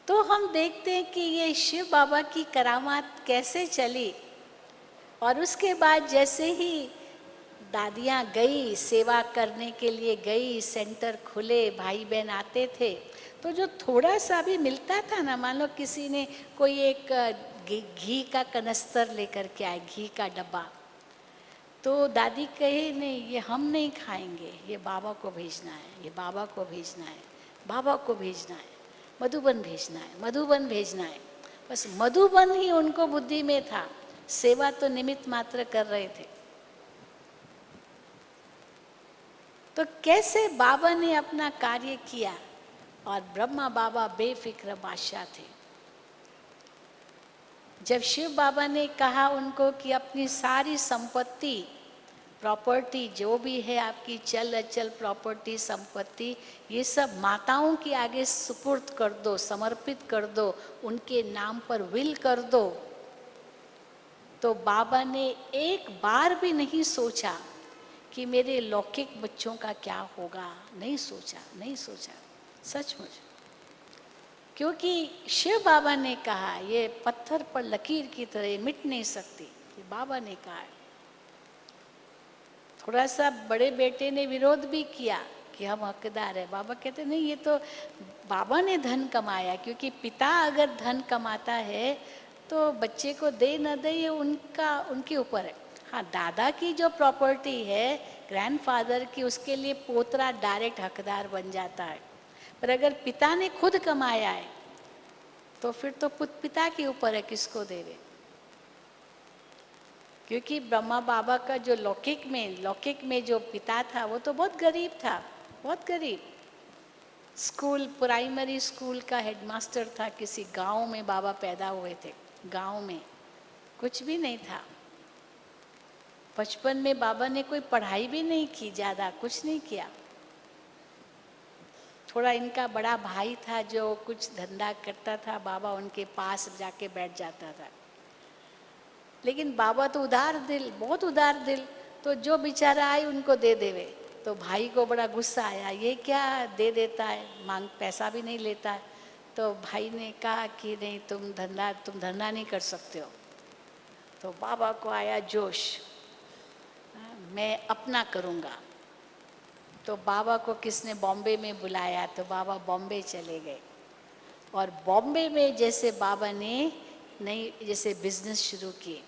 [SPEAKER 1] तो हम देखते हैं कि ये शिव बाबा की करामात कैसे चली, और उसके बाद जैसे ही दादियाँ गई सेवा करने के लिए गई, सेंटर खुले, भाई बहन आते थे, तो जो थोड़ा सा भी मिलता था ना, मान लो किसी ने कोई एक घी का कनस्तर लेकर के आए, घी का डब्बा, तो दादी कहे नहीं ये हम नहीं खाएंगे, ये बाबा को भेजना है, ये बाबा को भेजना है, बाबा को भेजना है, मधुबन भेजना है, मधुबन भेजना है। बस मधुबन ही उनको बुद्धि में था, सेवा तो निमित्त मात्र कर रहे थे। तो कैसे बाबा ने अपना कार्य किया, और ब्रह्मा बाबा बेफिक्र बादशाह थे। जब शिव बाबा ने कहा उनको कि अपनी सारी संपत्ति प्रॉपर्टी जो भी है आपकी चल अचल प्रॉपर्टी संपत्ति, ये सब माताओं के आगे सुपुर्द कर दो, समर्पित कर दो, उनके नाम पर विल कर दो। तो बाबा ने एक बार भी नहीं सोचा कि मेरे लौकिक बच्चों का क्या होगा, नहीं सोचा, नहीं सोचा, सचमुच। क्योंकि शिव बाबा ने कहा, ये पत्थर पर लकीर की तरह मिट नहीं सकती, ये बाबा ने कहा है। थोड़ा सा बड़े बेटे ने विरोध भी किया कि हम हकदार है। बाबा कहते नहीं, ये तो बाबा ने धन कमाया, क्योंकि पिता अगर धन कमाता है तो बच्चे को दे न दे ये उनके ऊपर है। हाँ, दादा की जो प्रॉपर्टी है ग्रैंडफादर की, उसके लिए पोतरा डायरेक्ट हकदार बन जाता है। पर अगर पिता ने खुद कमाया है तो फिर तो पिता के ऊपर है किसको देवे। क्योंकि ब्रह्मा बाबा का जो लौकिक में जो पिता था वो तो बहुत गरीब था, बहुत गरीब। स्कूल, प्राइमरी स्कूल का हेडमास्टर था, किसी गांव में बाबा पैदा हुए थे। गांव में कुछ भी नहीं था। बचपन में बाबा ने कोई पढ़ाई भी नहीं की, ज़्यादा कुछ नहीं किया। थोड़ा इनका बड़ा भाई था जो कुछ धंधा करता था, बाबा उनके पास जाके बैठ जाता था। लेकिन बाबा तो उदार दिल, बहुत उदार दिल, तो जो बेचारा आए उनको दे देवे। तो भाई को बड़ा गुस्सा आया, ये क्या दे देता है, मांग पैसा भी नहीं लेता है। तो भाई ने कहा कि नहीं, तुम धंधा नहीं कर सकते हो। तो बाबा को आया जोश, मैं अपना करूँगा। तो बाबा को किसने बॉम्बे में बुलाया, तो बाबा बॉम्बे चले गए। और बॉम्बे में जैसे बाबा ने नई जैसे बिजनेस शुरू किए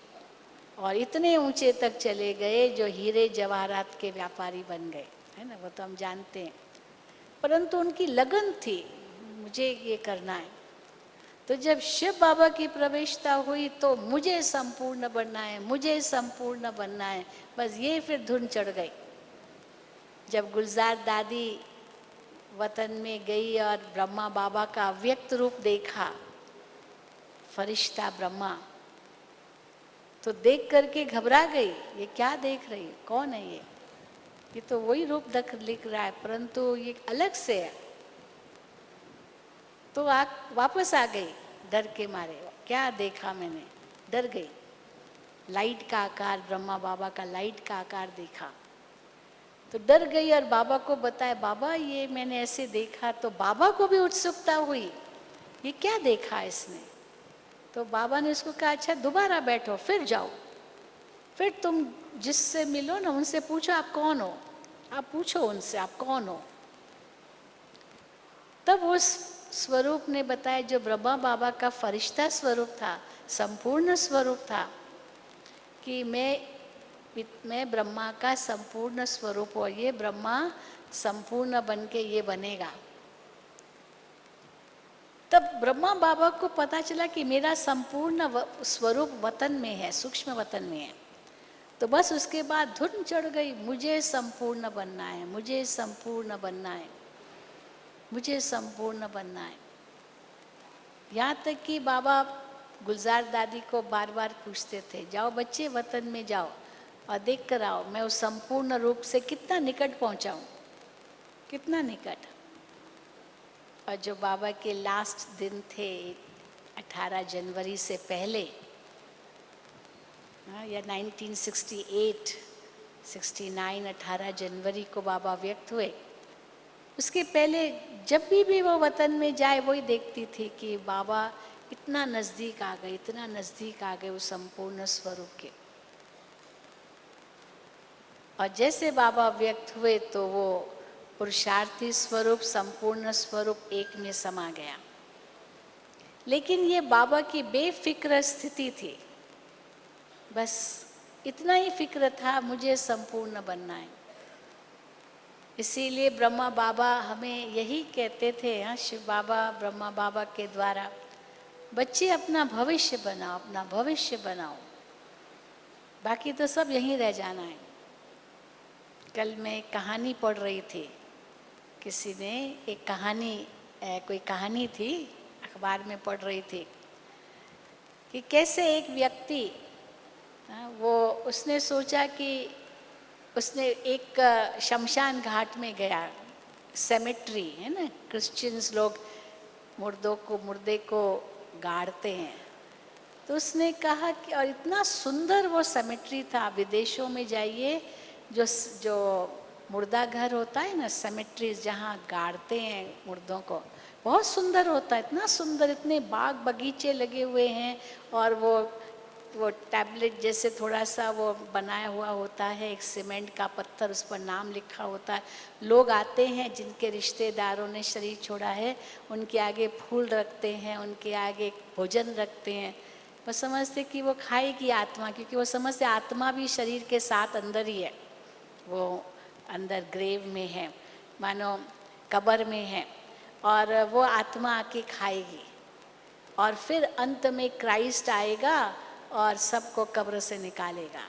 [SPEAKER 1] और इतने ऊंचे तक चले गए जो हीरे जवाहरात के व्यापारी बन गए, है ना, वो तो हम जानते हैं। परंतु उनकी लगन थी, मुझे ये करना है। तो जब शिव बाबा की प्रवेशता हुई तो मुझे संपूर्ण बनना है, मुझे संपूर्ण बनना है, बस ये फिर धुन चढ़ गई। जब गुलजार दादी वतन में गई और ब्रह्मा बाबा का अव्यक्त रूप देखा, फरिश्ता ब्रह्मा, तो देख करके घबरा गई। ये क्या देख रही है, कौन है ये तो वही रूप लिख रहा है, परंतु ये अलग से है। तो वापस आ गई डर के मारे, क्या देखा मैंने, डर गई। लाइट का आकार, ब्रह्मा बाबा का लाइट का आकार देखा तो डर गई और बाबा को बताया, बाबा ये मैंने ऐसे देखा। तो बाबा को भी उत्सुकता हुई, ये क्या देखा इसने। तो बाबा ने उसको कहा, अच्छा दोबारा बैठो, फिर जाओ, फिर तुम जिससे मिलो ना उनसे पूछो आप कौन हो, आप पूछो उनसे आप कौन हो। तब उस स्वरूप ने बताया जो ब्रह्मा बाबा का फरिश्ता स्वरूप था, संपूर्ण स्वरूप था, कि मैं ब्रह्मा का संपूर्ण स्वरूप हूँ, ये ब्रह्मा संपूर्ण बन के ये बनेगा। तब ब्रह्मा बाबा को पता चला कि मेरा संपूर्ण स्वरूप वतन में है, सूक्ष्म वतन में है। तो बस उसके बाद धुन चढ़ गई, मुझे संपूर्ण बनना है, मुझे संपूर्ण बनना है, मुझे संपूर्ण बनना है। यहाँ तक कि बाबा गुलजार दादी को बार बार पूछते थे, जाओ बच्चे वतन में जाओ और देख कर आओ मैं उस संपूर्ण रूप से कितना निकट पहुँचा हूँ, कितना निकट। और जो बाबा के लास्ट दिन थे 18 जनवरी से पहले, या 1968, 69, 18 जनवरी को बाबा व्यक्त हुए। उसके पहले जब भी वो वतन में जाए वही देखती थी कि बाबा इतना नज़दीक आ गए, इतना नज़दीक आ गए उस संपूर्ण स्वरूप के। और जैसे बाबा व्यक्त हुए तो वो पुरुषार्थी स्वरूप, संपूर्ण स्वरूप एक में समा गया। लेकिन ये बाबा की बेफिक्र स्थिति थी, बस इतना ही फिक्र था, मुझे संपूर्ण बनना है। इसीलिए ब्रह्मा बाबा हमें यही कहते थे, हाँ, शिव बाबा ब्रह्मा बाबा के द्वारा, बच्चे अपना भविष्य बनाओ, अपना भविष्य बनाओ, बाकी तो सब यहीं रह जाना है। कल मैं एक कहानी पढ़ रही थी, किसी ने एक कहानी, कोई कहानी थी, अखबार में पढ़ रही थी कि कैसे एक व्यक्ति, वो उसने सोचा कि उसने एक शमशान घाट में गया, सेमेट्री है ना, क्रिश्चियंस लोग मुर्दे को गाड़ते हैं। तो उसने कहा कि, और इतना सुंदर वो सेमेट्री था, विदेशों में जाइए जो जो मुर्दा घर होता है ना, सेमेट्रीज जहाँ गाड़ते हैं मुर्दों को, बहुत सुंदर होता है, इतना सुंदर, इतने बाग बगीचे लगे हुए हैं, और वो टैबलेट जैसे थोड़ा सा वो बनाया हुआ होता है, एक सीमेंट का पत्थर, उस पर नाम लिखा होता है। लोग आते हैं जिनके रिश्तेदारों ने शरीर छोड़ा है, उनके आगे फूल रखते हैं, उनके आगे भोजन रखते हैं। वो समझते कि वो खाएगी आत्मा, क्योंकि वो समझते आत्मा भी शरीर के साथ अंदर ही है, वो अंदर ग्रेव में है, मानो कब्र में है, और वो आत्मा आके खाएगी, और फिर अंत में क्राइस्ट आएगा और सबको कब्र से निकालेगा।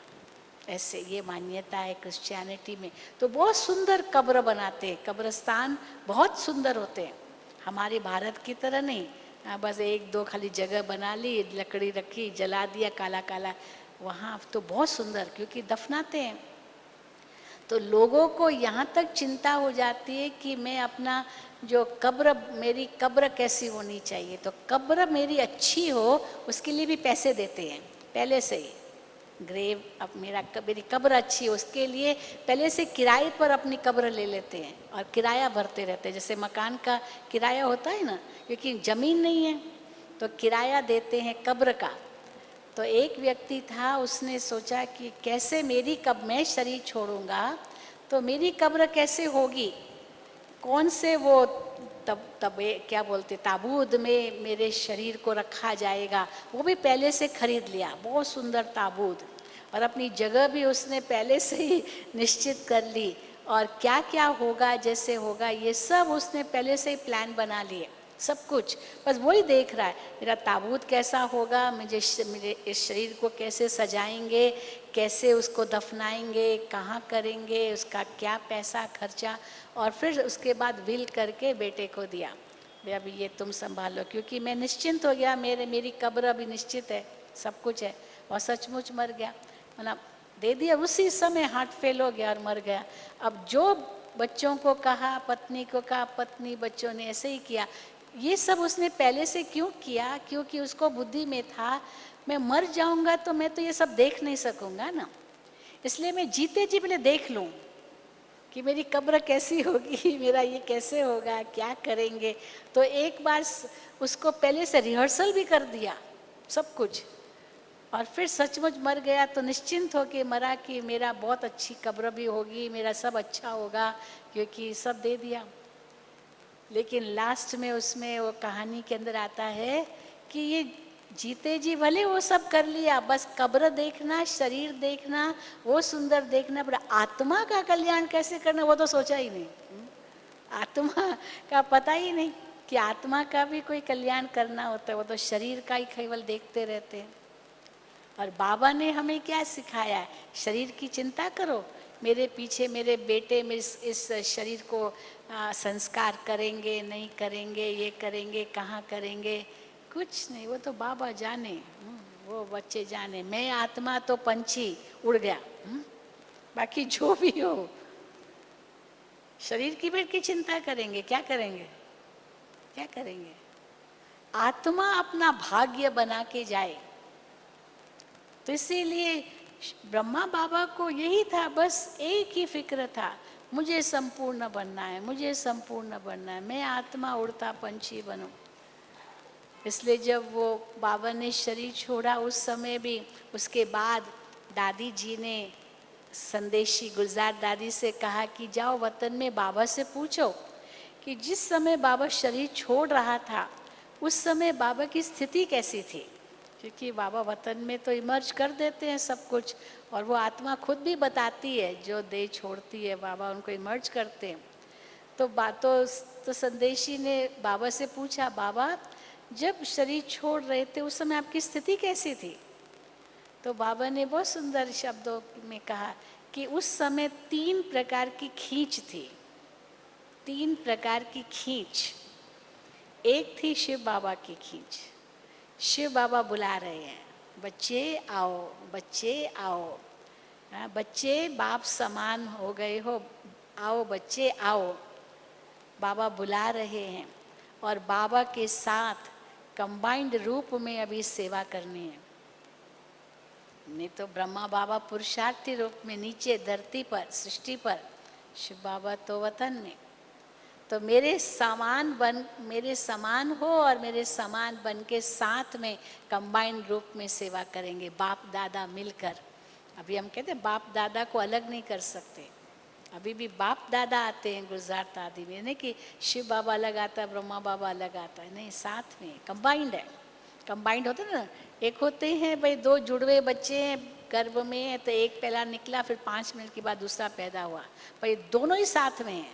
[SPEAKER 1] ऐसे ये मान्यता है क्रिश्चियनिटी में। तो बहुत सुंदर कब्र बनाते हैं, कब्रस्तान बहुत सुंदर होते हैं, हमारे भारत की तरह नहीं। बस एक दो खाली जगह बना ली, लकड़ी रखी, जला दिया, काला काला। वहाँ तो बहुत सुंदर, क्योंकि दफनाते हैं। तो लोगों को यहाँ तक चिंता हो जाती है कि मैं अपना जो कब्र, मेरी कब्र कैसी होनी चाहिए, तो कब्र मेरी अच्छी हो उसके लिए भी पैसे देते हैं पहले से ही। ग्रेव, अब मेरी कब्र अच्छी हो उसके लिए पहले से किराए पर अपनी कब्र ले लेते हैं और किराया भरते रहते हैं, जैसे मकान का किराया होता है ना, क्योंकि ज़मीन नहीं है तो किराया देते हैं कब्र का। तो एक व्यक्ति था, उसने सोचा कि कैसे मेरी कब मैं शरीर छोड़ूंगा तो मेरी कब्र कैसे होगी, कौन से वो तब क्या बोलते ताबूत में मेरे शरीर को रखा जाएगा। वो भी पहले से खरीद लिया, बहुत सुंदर ताबूत, और अपनी जगह भी उसने पहले से ही निश्चित कर ली, और क्या क्या होगा जैसे होगा ये सब उसने पहले से ही प्लान बना लिए, सब कुछ। बस वही देख रहा है मेरा ताबूत कैसा होगा, मेरे इस शरीर को कैसे सजाएंगे, कैसे उसको दफनाएंगे, कहाँ करेंगे, उसका क्या पैसा खर्चा, और फिर उसके बाद विल करके बेटे को दिया, भैया अभी ये तुम संभालो, क्योंकि मैं निश्चिंत हो गया, मेरी कब्र अभी निश्चित है, सब कुछ है। और सचमुच मर गया, मतलब दे दिया, उसी समय हार्ट फेल हो गया और मर गया। अब जो बच्चों को कहा, पत्नी को कहा, पत्नी बच्चों ने ऐसे ही किया। ये सब उसने पहले से क्यों किया, क्योंकि उसको बुद्धि में था मैं मर जाऊंगा तो मैं तो ये सब देख नहीं सकूंगा ना, इसलिए मैं जीते जी पहले देख लूं कि मेरी कब्र कैसी होगी, मेरा ये कैसे होगा, क्या करेंगे। तो एक बार उसको पहले से रिहर्सल भी कर दिया सब कुछ, और फिर सचमुच मर गया तो निश्चिंत होके मरा कि मेरा बहुत अच्छी कब्र भी होगी, मेरा सब अच्छा होगा, क्योंकि सब दे दिया। लेकिन लास्ट में उसमें वो कहानी के अंदर आता है कि ये जीते जी भले वो सब कर लिया, बस कब्र देखना, शरीर देखना, वो सुंदर देखना, पर आत्मा का कल्याण कैसे करना वो तो सोचा ही नहीं। आत्मा का पता ही नहीं कि आत्मा का भी कोई कल्याण करना होता है, वो तो शरीर का ही केवल देखते रहते हैं। और बाबा ने हमें क्या सिखाया है, शरीर की चिंता करो, मेरे पीछे मेरे बेटे में इस शरीर को संस्कार करेंगे नहीं करेंगे, ये करेंगे कहाँ करेंगे, कुछ नहीं, वो तो बाबा जाने, वो बच्चे जाने। मैं आत्मा तो पंछी उड़ गया, बाकी जो भी हो शरीर की बैठ की चिंता करेंगे, क्या करेंगे, क्या करेंगे। आत्मा अपना भाग्य बना के जाए। तो इसीलिए ब्रह्मा बाबा को यही था, बस एक ही फिक्र था, मुझे संपूर्ण बनना है, मुझे संपूर्ण बनना है, मैं आत्मा उड़ता पंछी बनूं। इसलिए जब वो बाबा ने शरीर छोड़ा उस समय भी, उसके बाद दादी जी ने संदेशी गुलजार दादी से कहा कि जाओ वतन में बाबा से पूछो कि जिस समय बाबा शरीर छोड़ रहा था उस समय बाबा की स्थिति कैसी थी, क्योंकि बाबा वतन में तो इमर्ज कर देते हैं सब कुछ, और वो आत्मा खुद भी बताती है, जो देह छोड़ती है बाबा उनको इमर्ज करते हैं। तो संदेशी ने बाबा से पूछा, बाबा जब शरीर छोड़ रहे थे उस समय आपकी स्थिति कैसी थी। तो बाबा ने बहुत सुंदर शब्दों में कहा कि उस समय 3 प्रकार की खींच थी, 3 प्रकार की खींच। एक थी शिव बाबा की खींच, शिव बाबा बुला रहे हैं, बच्चे आओ, बच्चे आओ। हाँ, बच्चे बाप समान हो गए हो, आओ बच्चे आओ, बाबा बुला रहे हैं और बाबा के साथ कंबाइंड रूप में अभी सेवा करनी है। नहीं तो ब्रह्मा बाबा पुरुषार्थी रूप में नीचे धरती पर, सृष्टि पर, शिव बाबा तो वतन में। तो मेरे समान हो और मेरे समान बन के साथ में कंबाइंड रूप में सेवा करेंगे, बाप दादा मिलकर। अभी हम कहते हैं बाप दादा को अलग नहीं कर सकते, अभी भी बाप दादा आते हैं गुजरात आदि में, नहीं कि शिव बाबा अलग आता है ब्रह्मा बाबा अलग आता है, नहीं, साथ में कंबाइंड है। कंबाइंड होते ना, एक होते हैं भाई दो जुड़वे बच्चे हैं गर्भ में, तो एक पहला निकला फिर 5 मिनट के बाद दूसरा पैदा हुआ, पर ये दोनों ही साथ में हैं,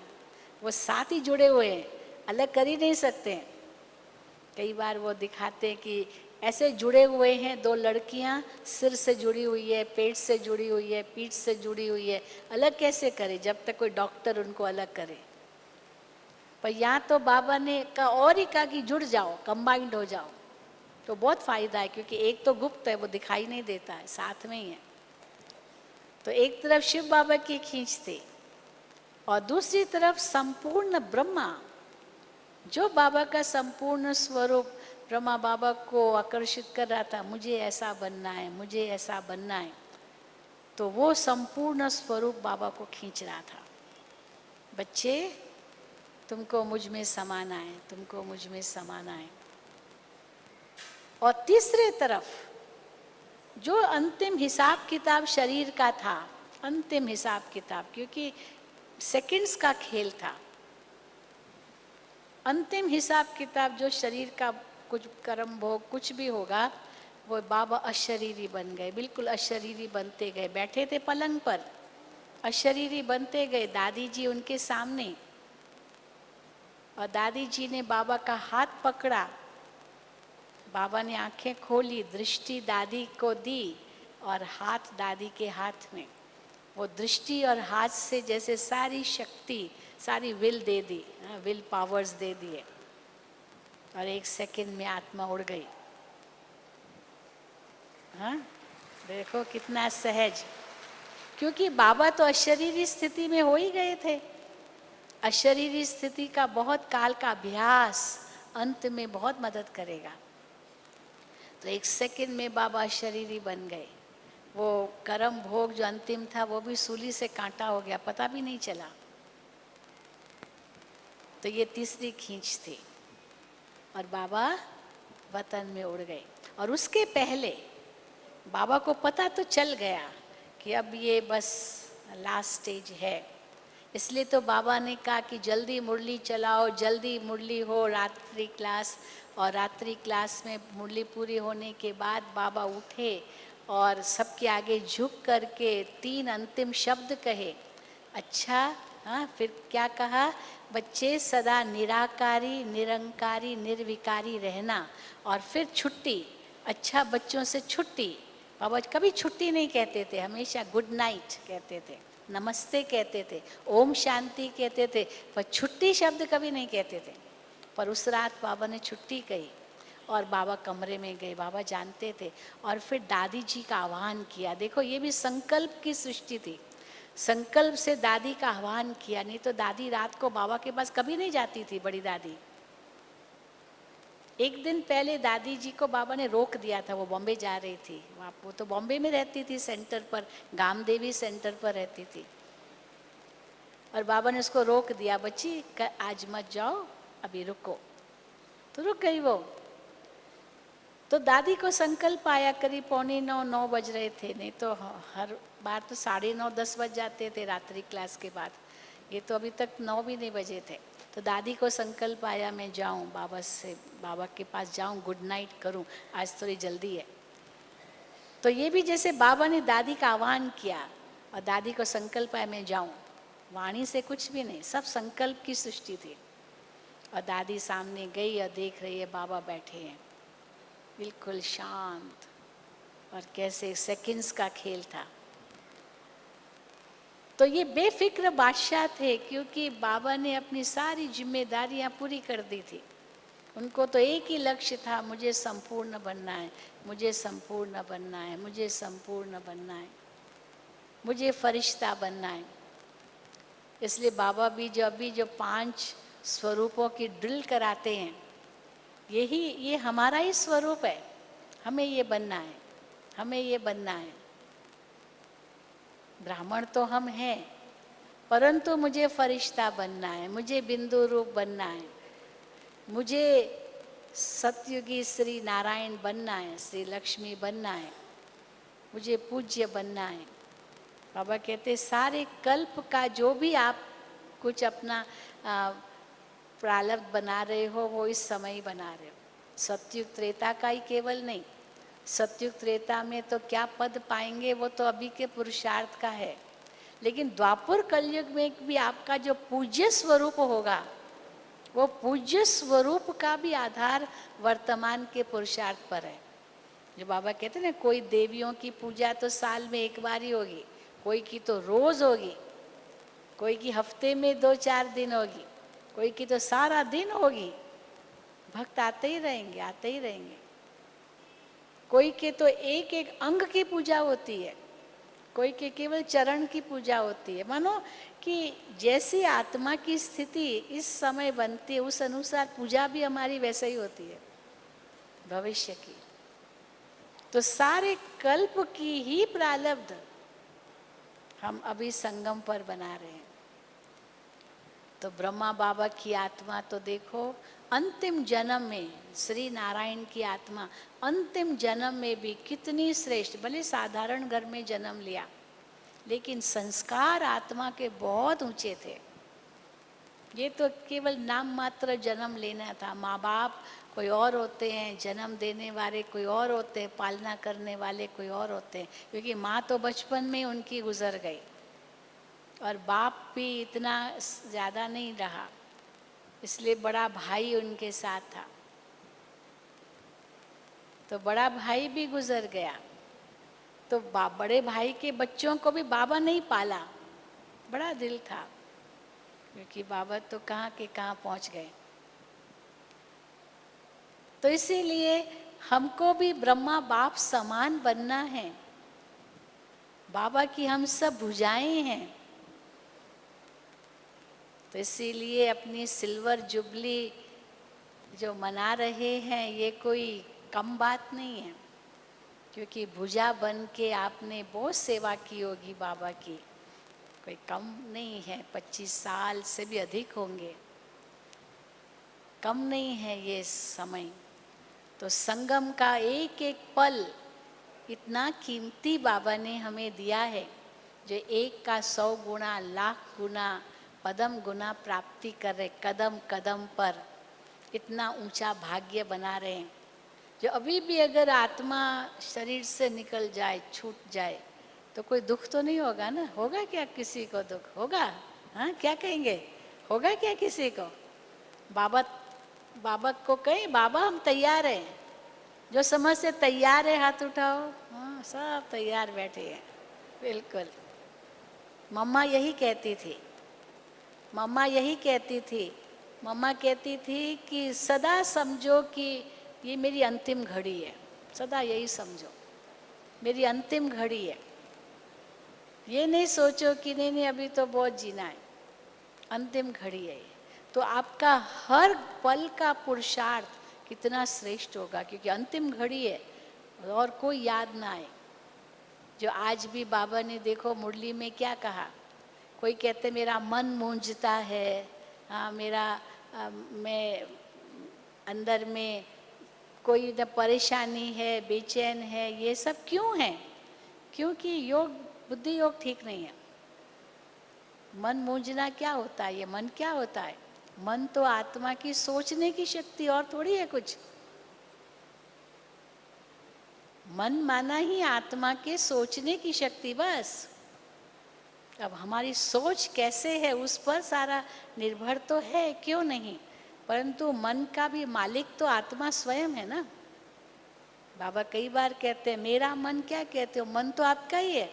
[SPEAKER 1] वो साथ ही जुड़े हुए हैं, अलग कर ही नहीं सकते हैं। कई बार वो दिखाते हैं कि ऐसे जुड़े हुए हैं, दो लड़कियां सिर से जुड़ी हुई है, पेट से जुड़ी हुई है, पीठ से जुड़ी हुई है, अलग कैसे करे जब तक कोई डॉक्टर उनको अलग करे। पर यहाँ तो बाबा ने कहा और ही कहा कि जुड़ जाओ, कंबाइंड हो जाओ, तो बहुत फायदा है, क्योंकि एक तो गुप्त है, वो दिखाई नहीं देता है, साथ में ही है। तो एक तरफ शिव बाबा की खींच थी और दूसरी तरफ संपूर्ण ब्रह्मा, जो बाबा का संपूर्ण स्वरूप ब्रह्मा बाबा को आकर्षित कर रहा था, मुझे ऐसा बनना है, मुझे ऐसा बनना है, तो वो संपूर्ण स्वरूप बाबा को खींच रहा था, बच्चे तुमको मुझ में समाना है, तुमको मुझ में समाना है। और तीसरे तरफ जो अंतिम हिसाब किताब शरीर का था, अंतिम हिसाब किताब, क्योंकि सेकंड्स का खेल था, अंतिम हिसाब किताब जो शरीर का कुछ कर्म भोग कुछ भी होगा, वो बाबा अशरीरी बन गए, बिल्कुल अशरीरी बनते गए, बैठे थे पलंग पर, अशरीरी बनते गए। दादी जी उनके सामने, और दादी जी ने बाबा का हाथ पकड़ा, बाबा ने आंखें खोली, दृष्टि दादी को दी और हाथ दादी के हाथ में, वो दृष्टि और हाथ से जैसे सारी शक्ति, सारी विल दे दी, विल पावर्स दे दिए, और 1 सेकंड में आत्मा उड़ गई। हाँ, देखो कितना सहज, क्योंकि बाबा तो अशरीरी स्थिति में हो ही गए थे। अशरीरी स्थिति का बहुत काल का अभ्यास अंत में बहुत मदद करेगा। तो 1 सेकंड में बाबा अशरीरी बन गए, वो कर्म भोग जो अंतिम था वो भी सूली से कांटा हो गया, पता भी नहीं चला। तो ये तीसरी खींच थी और बाबा वतन में उड़ गए। और उसके पहले बाबा को पता तो चल गया कि अब ये बस लास्ट स्टेज है, इसलिए तो बाबा ने कहा कि जल्दी मुरली चलाओ, जल्दी मुरली हो, रात्रि क्लास। और रात्रि क्लास में मुरली पूरी होने के बाद बाबा उठे और सबके आगे झुक करके 3 अंतिम शब्द कहे। अच्छा, हाँ, फिर क्या कहा, बच्चे सदा निराकारी, निरंकारी, निर्विकारी रहना, और फिर छुट्टी। अच्छा, बच्चों से छुट्टी। बाबा कभी छुट्टी नहीं कहते थे, हमेशा गुड नाइट कहते थे, नमस्ते कहते थे, ओम शांति कहते थे, पर छुट्टी शब्द कभी नहीं कहते थे। पर उस रात बाबा ने छुट्टी कही और बाबा कमरे में गए, बाबा जानते थे। और फिर दादी जी का आह्वान किया। देखो ये भी संकल्प की सृष्टि थी, संकल्प से दादी का आह्वान किया, नहीं तो दादी रात को बाबा के पास कभी नहीं जाती थी, बड़ी दादी। एक दिन पहले दादी जी को बाबा ने रोक दिया था, वो बॉम्बे जा रही थी, वो तो बॉम्बे में रहती थी, सेंटर पर, गामदेवी सेंटर पर रहती थी, और बाबा ने उसको रोक दिया, बच्ची आज मत जाओ, अभी रुको। तो रुक गई वो। तो दादी को संकल्प आया, करीब 8:45-9 बज रहे थे, नहीं तो हर बार तो 9:30 10 बज जाते थे रात्रि क्लास के बाद, ये तो अभी तक 9 भी नहीं बजे थे। तो दादी को संकल्प आया, मैं जाऊं बाबा के पास जाऊं, गुड नाइट करूं, आज थोड़ी जल्दी है। तो ये भी जैसे बाबा ने दादी का आह्वान किया और दादी को संकल्प आया मैं जाऊं, वाणी से कुछ भी नहीं, सब संकल्प की सृष्टि थी। और दादी सामने गई और देख रही है बाबा बैठे हैं बिल्कुल शांत, और कैसे सेकंड्स का खेल था। तो ये बेफिक्र बादशाह थे, क्योंकि बाबा ने अपनी सारी जिम्मेदारियां पूरी कर दी थी। उनको तो एक ही लक्ष्य था, मुझे संपूर्ण बनना है, मुझे संपूर्ण बनना है, मुझे संपूर्ण बनना है, मुझे फरिश्ता बनना है। इसलिए बाबा भी जो 5 स्वरूपों की ड्रिल कराते हैं, ये हमारा ही स्वरूप है। हमें ये बनना है, हमें ये बनना है। ब्राह्मण तो हम हैं, परंतु मुझे फरिश्ता बनना है, मुझे बिंदु रूप बनना है, मुझे सतयुगी श्री नारायण बनना है, श्री लक्ष्मी बनना है, मुझे पूज्य बनना है। बाबा कहते सारे कल्प का जो भी आप कुछ अपना प्रारब्ध बना रहे हो, वो इस समय ही बना रहे हो। सतयुग त्रेता का ही केवल नहीं, सतयुग त्रेता में तो क्या पद पाएंगे वो तो अभी के पुरुषार्थ का है, लेकिन द्वापर कलयुग में भी आपका जो पूज्य स्वरूप होगा, वो पूज्य स्वरूप का भी आधार वर्तमान के पुरुषार्थ पर है। जो बाबा कहते हैं ना, कोई देवियों की पूजा तो साल में एक बार ही होगी, कोई की तो रोज होगी, कोई की हफ्ते में 2-4 दिन होगी, कोई की तो सारा दिन होगी। भक्त आते ही रहेंगे, आते ही रहेंगे। कोई के तो एक एक अंग की पूजा होती है, कोई के केवल चरण की पूजा होती है। मानो कि जैसी आत्मा की स्थिति इस समय बनती है, उस अनुसार पूजा भी हमारी वैसे ही होती है भविष्य की। तो सारे कल्प की ही प्रारब्ध हम अभी संगम पर बना रहे हैं। तो ब्रह्मा बाबा की आत्मा तो देखो अंतिम जन्म में, श्री नारायण की आत्मा अंतिम जन्म में भी कितनी श्रेष्ठ, भले साधारण घर में जन्म लिया, लेकिन संस्कार आत्मा के बहुत ऊंचे थे। ये तो केवल नाम मात्र जन्म लेना था। माँ बाप कोई और होते हैं, जन्म देने वाले कोई और होते हैं, पालना करने वाले कोई और होते हैं, क्योंकि माँ तो बचपन में उनकी गुजर गई और बाप भी इतना ज़्यादा नहीं रहा, इसलिए बड़ा भाई उनके साथ था। तो बड़ा भाई भी गुजर गया, तो बड़े भाई के बच्चों को भी बाबा नहीं पाला। बड़ा दिल था, क्योंकि बाबा तो कहाँ के कहाँ पहुँच गए। तो इसीलिए हमको भी ब्रह्मा बाप समान बनना है। बाबा की हम सब भुजाएं हैं। तो इसीलिए अपनी सिल्वर जुबली जो मना रहे हैं, ये कोई कम बात नहीं है, क्योंकि भुजा बन के आपने बहुत सेवा की होगी बाबा की, कोई कम नहीं है। 25 साल से भी अधिक होंगे, कम नहीं है ये समय। तो संगम का एक एक पल इतना कीमती बाबा ने हमें दिया है, जो 1 का 100 गुना, लाख गुना, पदम गुना प्राप्ति कर रहे, कदम कदम पर इतना ऊंचा भाग्य बना रहे हैं। जो अभी भी अगर आत्मा शरीर से निकल जाए, छूट जाए, तो कोई दुख तो नहीं होगा ना? होगा क्या किसी को दुख? होगा? हाँ, क्या कहेंगे? होगा क्या किसी को? बाबा को कहें, बाबा हम तैयार हैं। जो समझ से तैयार है हाथ उठाओ। हाँ, सब तैयार बैठे हैं, बिल्कुल। मम्मा यही कहती थी, मम्मा यही कहती थी, मम्मा कहती थी कि सदा समझो कि ये मेरी अंतिम घड़ी है। सदा यही समझो, मेरी अंतिम घड़ी है। ये नहीं सोचो कि नहीं अभी तो बहुत जीना है, अंतिम घड़ी है ये। तो आपका हर पल का पुरुषार्थ कितना श्रेष्ठ होगा, क्योंकि अंतिम घड़ी है और कोई याद ना आए। जो आज भी बाबा ने देखो मुरली में क्या कहा, कोई कहते मेरा मन मूंझता है, हाँ मैं अंदर में कोई न परेशानी है, बेचैन है, ये सब क्यों है? क्योंकि योग, बुद्धि योग ठीक नहीं है। मन मूंझना क्या होता है? ये मन क्या होता है? मन तो आत्मा की सोचने की शक्ति, और थोड़ी है कुछ। मन माना ही आत्मा के सोचने की शक्ति, बस। अब हमारी सोच कैसे है उस पर सारा निर्भर तो है, क्यों नहीं? परंतु मन का भी मालिक तो आत्मा स्वयं है ना। बाबा कई बार कहते हैं मेरा मन, क्या कहते हो? मन तो आपका ही है।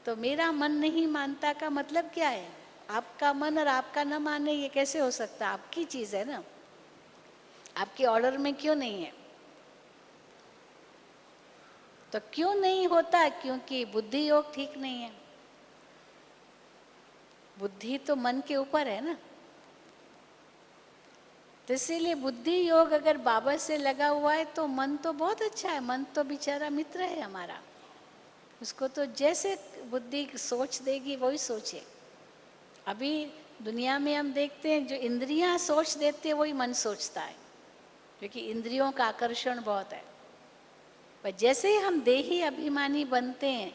[SPEAKER 1] तो मेरा मन नहीं मानता का मतलब क्या है? आपका मन और आपका न माने ये कैसे हो सकता? आपकी चीज है ना, आपके ऑर्डर में क्यों नहीं है? तो क्यों नहीं होता? क्योंकि बुद्धि योग ठीक नहीं है। बुद्धि तो मन के ऊपर है ना। तो इसीलिए बुद्धि योग अगर बाबा से लगा हुआ है तो मन तो बहुत अच्छा है, मन तो बेचारा मित्र है हमारा। उसको तो जैसे बुद्धि सोच देगी वही सोचे। अभी दुनिया में हम देखते हैं जो इंद्रियां सोच देती है वही मन सोचता है, क्योंकि इंद्रियों का आकर्षण बहुत है। पर जैसे ही हम देही अभिमानी बनते हैं,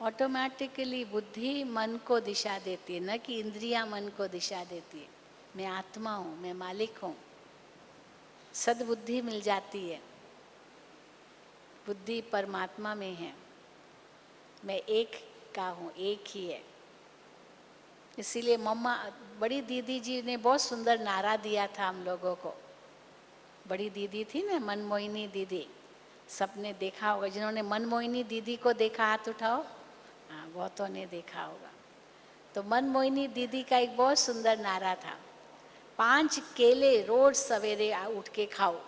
[SPEAKER 1] ऑटोमेटिकली बुद्धि मन को दिशा देती है, न कि इंद्रियां मन को दिशा देती है। मैं आत्मा हूँ, मैं मालिक हूँ, सद्बुद्धि मिल जाती है। बुद्धि परमात्मा में है, मैं एक का हूँ, एक ही है। इसीलिए मम्मा, बड़ी दीदी जी ने बहुत सुंदर नारा दिया था हम लोगों को। बड़ी दीदी थी ना, मनमोहिनी दीदी, सबने देखा होगा। जिन्होंने मनमोहिनी दीदी को देखा हाथ उठाओ। हाँ, बहुतों ने देखा होगा। तो मनमोहिनी दीदी का एक बहुत सुंदर नारा था, 5 केले रोज सवेरे उठ के खाओ।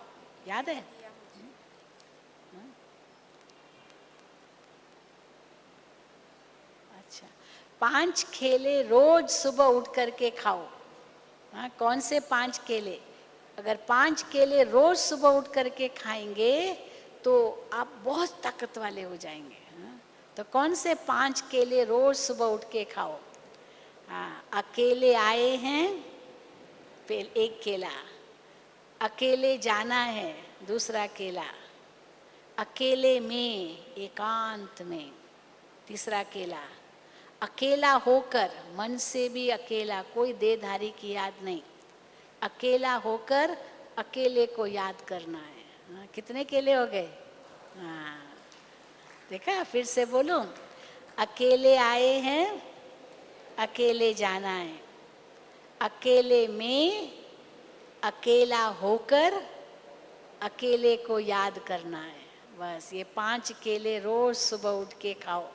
[SPEAKER 1] याद है? अच्छा, 5 केले रोज सुबह उठ करके खाओ। हाँ, कौन से 5 केले? अगर 5 केले रोज सुबह उठ करके खाएंगे तो आप बहुत ताकत वाले हो जाएंगे। हाँ? तो कौन से 5 केले रोज सुबह उठ के खाओ? हाँ, अकेले आए हैं, एक केला। अकेले जाना है, दूसरा केला। अकेले में, एकांत में, तीसरा केला। अकेला होकर, मन से भी अकेला, कोई देहधारी की याद नहीं, अकेला होकर अकेले को याद करना है। हाँ, कितने केले हो गए? हाँ, देखा? फिर से बोलूं, अकेले आए हैं, अकेले जाना है। अकेले में, अकेला होकर अकेले को याद करना है। बस ये 5 केले रोज सुबह उठ के खाओ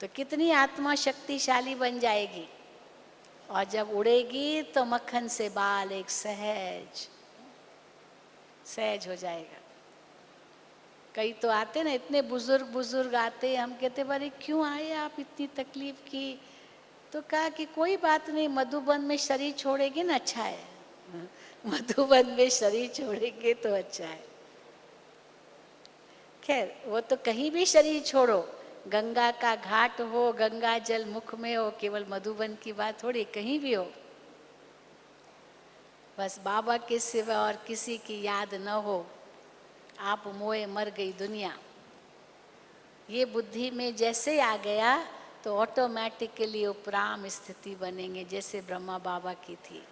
[SPEAKER 1] तो कितनी आत्मा शक्तिशाली बन जाएगी। और जब उड़ेगी तो मक्खन से बाल एक सहज सहज हो जाएगा। कई तो आते ना, इतने बुजुर्ग बुजुर्ग आते, हम कहते बारे क्यों आए आप, इतनी तकलीफ की? तो कहा कि कोई बात नहीं, मधुबन में शरीर छोड़ेंगे ना, अच्छा है। मधुबन में शरीर छोड़ेंगे तो अच्छा है। खैर, वो तो कहीं भी शरीर छोड़ो, गंगा का घाट हो, गंगा जल मुख में हो, केवल मधुबन की बात थोड़ी, कहीं भी हो, बस बाबा के सिवा और किसी की याद न हो, आप मोए मर गई दुनिया। ये बुद्धि में जैसे आ गया तो ऑटोमेटिकली उपराम स्थिति बनेंगे, जैसे ब्रह्मा बाबा की थी,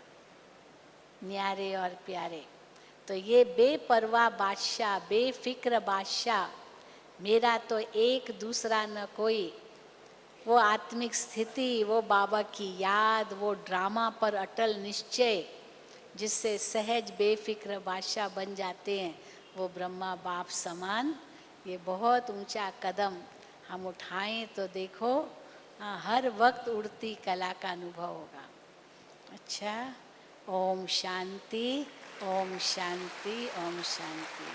[SPEAKER 1] न्यारे और प्यारे। तो ये बेपरवाह बादशाह, बेफिक्र बादशाह, मेरा तो एक दूसरा न कोई, वो आत्मिक स्थिति, वो बाबा की याद, वो ड्रामा पर अटल निश्चय, जिससे सहज बेफिक्र बादशाह बन जाते हैं, वो ब्रह्मा बाप समान। ये बहुत ऊंचा कदम हम उठाएं तो देखो, हर वक्त उड़ती कला का अनुभव होगा। अच्छा, ओम शांति, ओम शांति, ओम शांति।